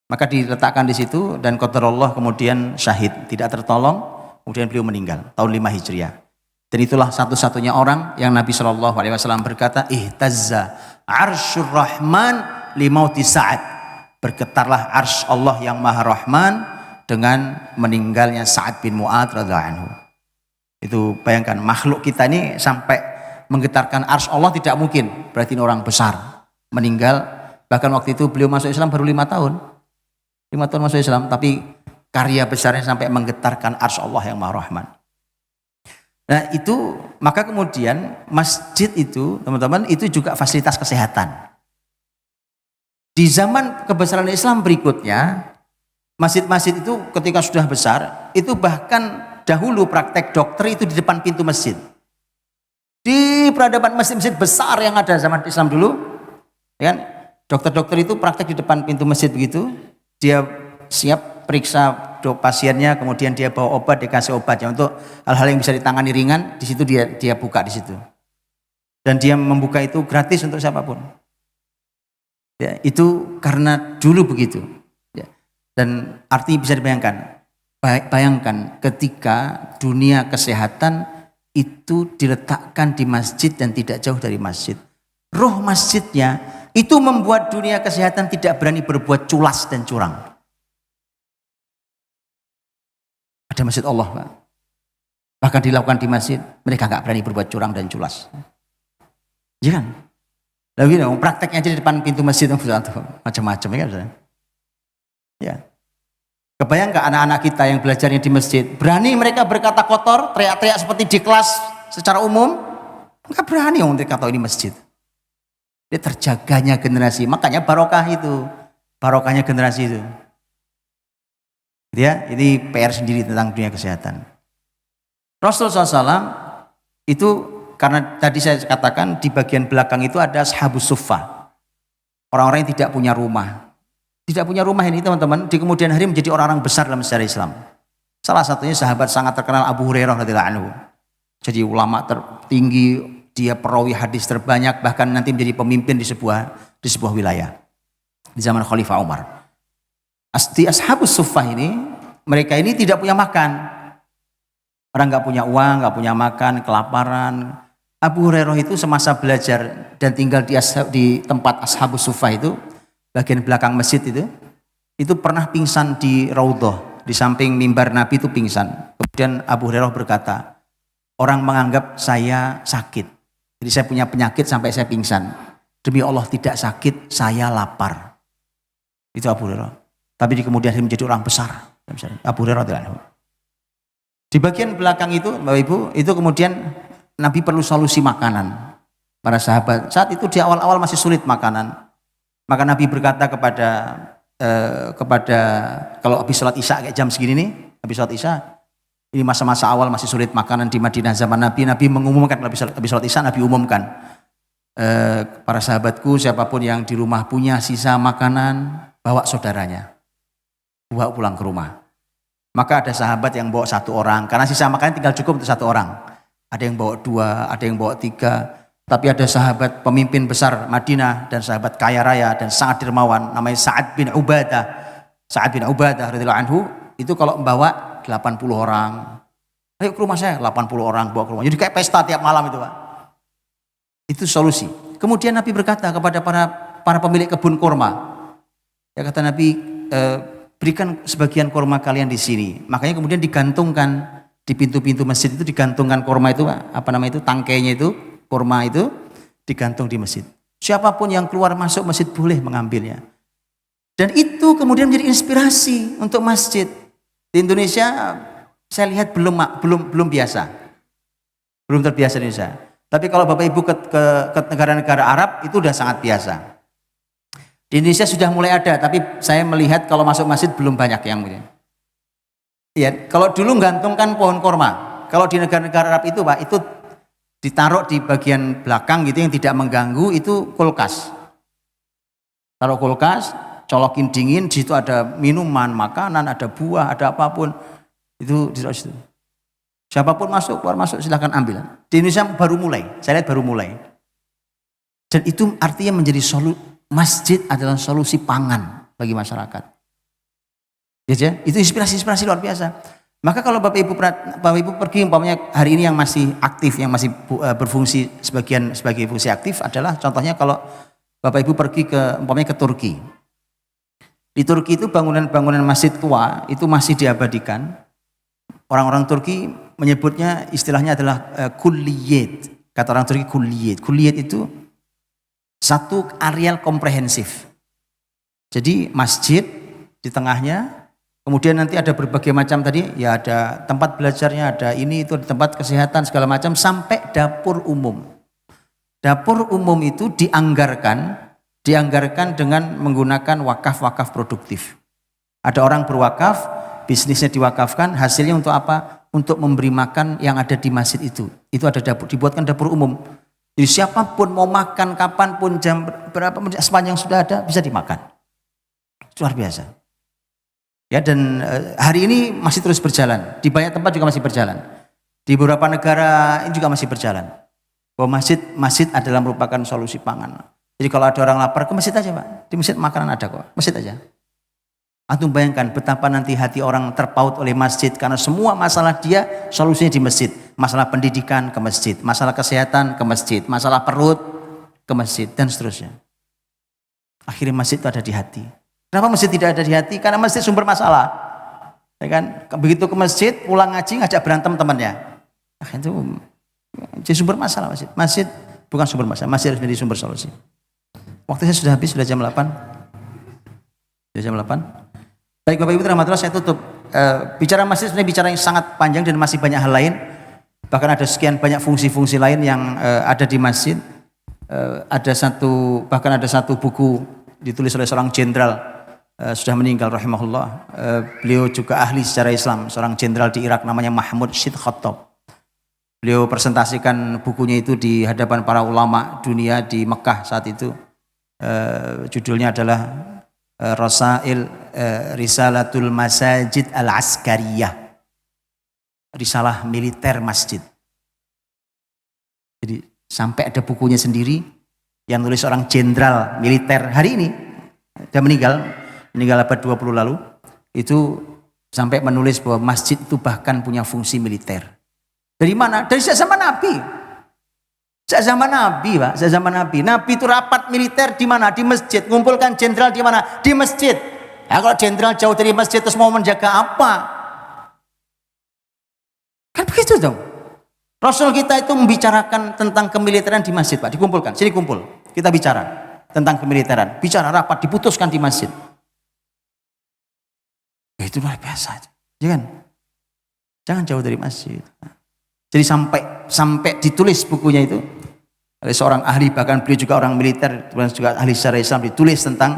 [SPEAKER 1] Maka diletakkan di situ dan qadarullah kemudian syahid, tidak tertolong, kemudian beliau meninggal tahun 5 Hijriah. Dan itulah satu-satunya orang yang Nabi SAW berkata, ihtazza arsyur rahman limauti Sa'ad. Bergetarlah arsy Allah yang maha rahman dengan meninggalnya Sa'ad bin Mu'ad radhiyallahu anhu. Itu bayangkan makhluk kita ini sampai menggetarkan arsy Allah tidak mungkin. Berarti ini orang besar meninggal. Bahkan waktu itu beliau masuk Islam baru 5 tahun. 5 tahun masuk Islam, tapi karya besarnya sampai menggetarkan arsy Allah yang maha rahman. Nah itu, maka kemudian masjid itu teman-teman itu juga fasilitas kesehatan. Di zaman kebesaran Islam berikutnya, masjid-masjid itu ketika sudah besar, itu bahkan dahulu praktek dokter itu di depan pintu masjid. Di peradaban masjid-masjid besar yang ada zaman Islam dulu, ya kan? Dokter-dokter itu praktek di depan pintu masjid begitu. Dia siap periksa pasiennya, kemudian dia bawa obat, dikasih obatnya untuk hal-hal yang bisa ditangani ringan. Di situ dia buka di situ. Dan dia membuka itu gratis untuk siapapun. Ya, itu karena dulu begitu. Ya. Dan arti bisa dibayangkan. Bayangkan ketika dunia kesehatan itu diletakkan di masjid dan tidak jauh dari masjid. Roh masjidnya itu membuat dunia kesehatan tidak berani berbuat culas dan curang. Ada masjid Allah, Pak. Bahkan dilakukan di masjid, mereka nggak berani berbuat curang dan culas. Iya kan? Lalu gini, prakteknya aja di depan pintu masjid macam-macam ya kan? Ya. Kebayang nggak anak-anak kita yang belajarnya di masjid, berani mereka berkata kotor, teriak-teriak seperti di kelas secara umum? Nggak berani untuk kata ini masjid. Dia terjaganya generasi, makanya barokah itu, barokahnya generasi itu. Ya, ini PR sendiri tentang dunia kesehatan. Rasulullah SAW itu karena tadi saya katakan di bagian belakang itu ada ashabus suffah, orang-orang yang tidak punya rumah. Tidak punya rumah ini teman-teman, di kemudian hari menjadi orang-orang besar dalam sejarah Islam. Salah satunya sahabat sangat terkenal Abu Hurairah radhiyallahu anhu. Jadi ulama tertinggi, dia perawi hadis terbanyak, bahkan nanti menjadi pemimpin di sebuah wilayah di zaman Khalifah Umar. Di ashabus suffah ini, mereka ini tidak punya makan. Orang nggak punya uang, nggak punya makan, kelaparan. Abu Hurairah itu semasa belajar dan tinggal di tempat ashabus suffah itu, bagian belakang masjid itu pernah pingsan di raudhah, di samping mimbar Nabi itu pingsan. Kemudian Abu Hurairah berkata, orang menganggap saya sakit, jadi saya punya penyakit sampai saya pingsan. Demi Allah tidak sakit, saya lapar. Itu Abu Hurairah. Tapi di kemudian hari menjadi orang besar. Abu Hurairah radhiyallahu anhu. Di bagian belakang itu, Bapak Ibu, itu kemudian Nabi perlu solusi makanan. Para sahabat saat itu di awal-awal masih sulit makanan. Maka Nabi berkata kepada kalau habis sholat isya kayak jam segini nih, habis sholat isya, ini masa-masa awal masih sulit makanan di Madinah zaman Nabi. Nabi mengumumkan habis sholat isya, Nabi umumkan, para sahabatku siapapun yang di rumah punya sisa makanan, bawa saudaranya, bawa pulang ke rumah. Maka ada sahabat yang bawa 1 orang, karena sisa makanan tinggal cukup untuk 1 orang. Ada yang bawa 2, ada yang bawa 3. Tapi ada sahabat pemimpin besar Madinah dan sahabat kaya raya dan sangat dermawan, namanya Sa'ad bin Ubadah. Sa'ad bin Ubadah radhiyallahu anhu itu kalau membawa 80 orang. Ayo ke rumah saya, 80 orang bawa ke rumah. Jadi kayak pesta tiap malam itu, Pak. Itu solusi. Kemudian Nabi berkata kepada para pemilik kebun kurma. Ya kata Nabi, berikan sebagian kurma kalian di sini. Makanya kemudian digantungkan di pintu-pintu masjid itu, digantungkan kurma itu, Pak. Apa namanya itu? Tangkainya itu. Kurma itu digantung di masjid. Siapapun yang keluar masuk masjid boleh mengambilnya. Dan itu kemudian menjadi inspirasi untuk masjid. Di Indonesia saya lihat belum biasa. Belum terbiasa di Indonesia. Tapi kalau Bapak Ibu ke negara-negara Arab itu sudah sangat biasa. Di Indonesia sudah mulai ada, tapi saya melihat kalau masuk masjid belum banyak yang mungkin. Iya, kalau dulu gantungkan pohon kurma. Kalau di negara-negara Arab itu, Pak, itu ditaruh di bagian belakang gitu yang tidak mengganggu, itu kulkas. Taruh kulkas, colokin dingin, di situ ada minuman, makanan, ada buah, ada apapun. Itu di situ. Siapapun masuk, keluar masuk silahkan ambil. Di Indonesia baru mulai, saya lihat baru mulai. Dan itu artinya menjadi masjid adalah solusi pangan bagi masyarakat. Ya, itu inspirasi luar biasa. Maka kalau Bapak Ibu pergi umpamanya hari ini yang masih aktif, yang masih berfungsi sebagai fungsi aktif adalah contohnya kalau Bapak Ibu pergi umpamanya ke Turki. Di Turki itu bangunan-bangunan masjid tua itu masih diabadikan. Orang-orang Turki menyebutnya istilahnya adalah kulliyat. Kata orang Turki kulliyat. Kulliyat itu satu areal komprehensif. Jadi masjid di tengahnya. Kemudian nanti ada berbagai macam tadi, ya ada tempat belajarnya, ada ini itu, ada tempat kesehatan segala macam sampai dapur umum. Dapur umum itu dianggarkan dengan menggunakan wakaf-wakaf produktif. Ada orang berwakaf, bisnisnya diwakafkan, hasilnya untuk apa? Untuk memberi makan yang ada di masjid itu. Itu ada dibuatkan dapur umum. Jadi siapapun mau makan kapanpun jam berapa sepanjang sudah ada bisa dimakan. Luar biasa. Ya, dan hari ini masih terus berjalan. Di banyak tempat juga masih berjalan. Di beberapa negara ini juga masih berjalan. Bahwa masjid adalah merupakan solusi pangan. Jadi kalau ada orang lapar ke masjid aja, Pak. Di masjid makanan ada kok. Masjid aja. Antum bayangkan betapa nanti hati orang terpaut oleh masjid karena semua masalah dia solusinya di masjid. Masalah pendidikan ke masjid, masalah kesehatan ke masjid, masalah perut ke masjid dan seterusnya. Akhirnya masjid itu ada di hati. Kenapa masjid tidak ada di hati? Karena masjid sumber masalah. Ya kan, begitu ke masjid, pulang ngaji ngajak berantem temannya. Nah, itu jadi sumber masalah masjid. Masjid bukan sumber masalah, masjid harus menjadi sumber solusi. Waktu saya sudah habis, sudah jam 8. Sudah jam 8. Baik Bapak Ibu rahmatullah, saya tutup. Bicara masjid sebenarnya bicara yang sangat panjang dan masih banyak hal lain. Bahkan ada sekian banyak fungsi-fungsi lain yang ada di masjid. Bahkan ada satu buku ditulis oleh seorang jenderal sudah meninggal rahimahullah. Beliau juga ahli sejarah Islam, seorang jenderal di Irak namanya Mahmud Syed Khattab. Beliau presentasikan bukunya itu di hadapan para ulama dunia di Mekah saat itu. Judulnya adalah Risalatul Masajid Al-Askariyah, risalah militer masjid. Jadi sampai ada bukunya sendiri yang nulis seorang jenderal militer hari ini, dia meninggal abad 20 lalu, itu sampai menulis bahwa masjid itu bahkan punya fungsi militer. Dari mana? Dari zaman Nabi. Zaman Nabi, Pak. Zaman Nabi. Nabi itu rapat militer di mana? Di masjid. Ngumpulkan jenderal di mana? Di masjid. Ya, kalau jenderal jauh dari masjid terus mau menjaga apa? Kan begitu dong. Rasul kita itu membicarakan tentang kemiliteran di masjid, Pak. Dikumpulkan. Sini kumpul. Kita bicara tentang kemiliteran. Bicara rapat, diputuskan di masjid. Ya, itu luar biasa. Jangan jauh dari masjid. Jadi sampai ditulis bukunya itu oleh seorang ahli, bahkan beliau juga orang militer, juga ahli sejarah Islam, ditulis tentang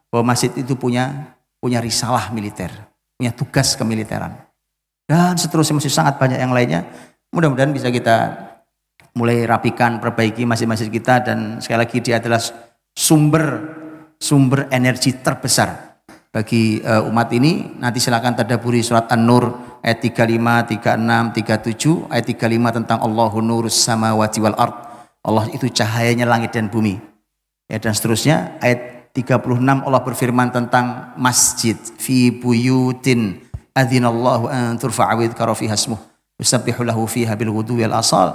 [SPEAKER 1] bahwa masjid itu punya risalah militer, punya tugas kemiliteran, dan seterusnya masih sangat banyak yang lainnya. Mudah-mudahan bisa kita mulai rapikan, perbaiki masjid-masjid kita, dan sekali lagi dia adalah sumber energi terbesar bagi umat ini. Nanti silakan tadaburi surat An-Nur ayat 35, 36, 37, ayat 35 tentang Allahu nurus samawati wal ard. Allah itu cahayanya langit dan bumi. Ya, dan seterusnya ayat 36 Allah berfirman tentang masjid fi buyutin adzinallahu an turfa'a wa yudhkara fiha ismuh yusabbihu lahu fiha bil ghudwi wal asal.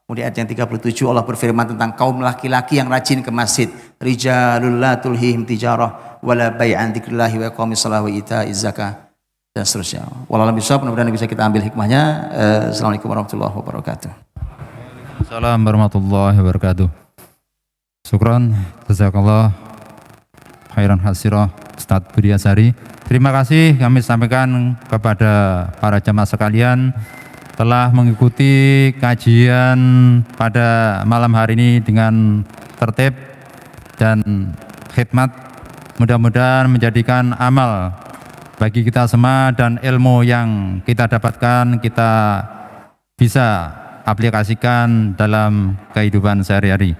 [SPEAKER 1] Kemudian ayat yang 37 Allah berfirman tentang kaum laki-laki yang rajin ke masjid. Rijalul la tulhihim tijarah wala bai'an dzikrillahi wa iqamis shalah wa ita'iz zakah, dan seterusnya. Wallahu a'lam bishawab. Mudah-mudahan bisa kita ambil hikmahnya. Assalamualaikum warahmatullahi wabarakatuh.
[SPEAKER 4] Assalamualaikum warahmatullahi wabarakatuh. Syukran, jazakallah khairan hasirah Ustadz Budi Azhari. Terima kasih kami sampaikan kepada para jamaah sekalian telah mengikuti kajian pada malam hari ini dengan tertib dan khidmat. Mudah-mudahan menjadikan amal bagi kita semua, dan ilmu yang kita dapatkan kita bisa aplikasikan dalam kehidupan sehari-hari.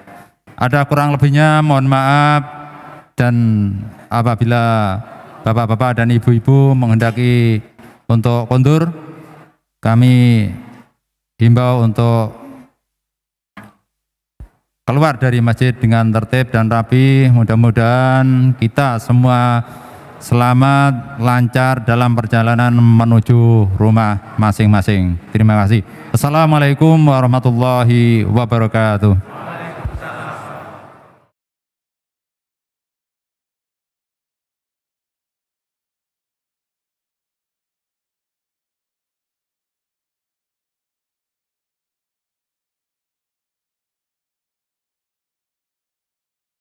[SPEAKER 4] Ada kurang lebihnya mohon maaf, dan apabila bapak-bapak dan ibu-ibu menghendaki untuk kondur, kami himbau untuk keluar dari masjid dengan tertib dan rapi. Mudah-mudahan kita semua selamat, lancar dalam perjalanan menuju rumah masing-masing. Terima kasih. Assalamualaikum warahmatullahi wabarakatuh.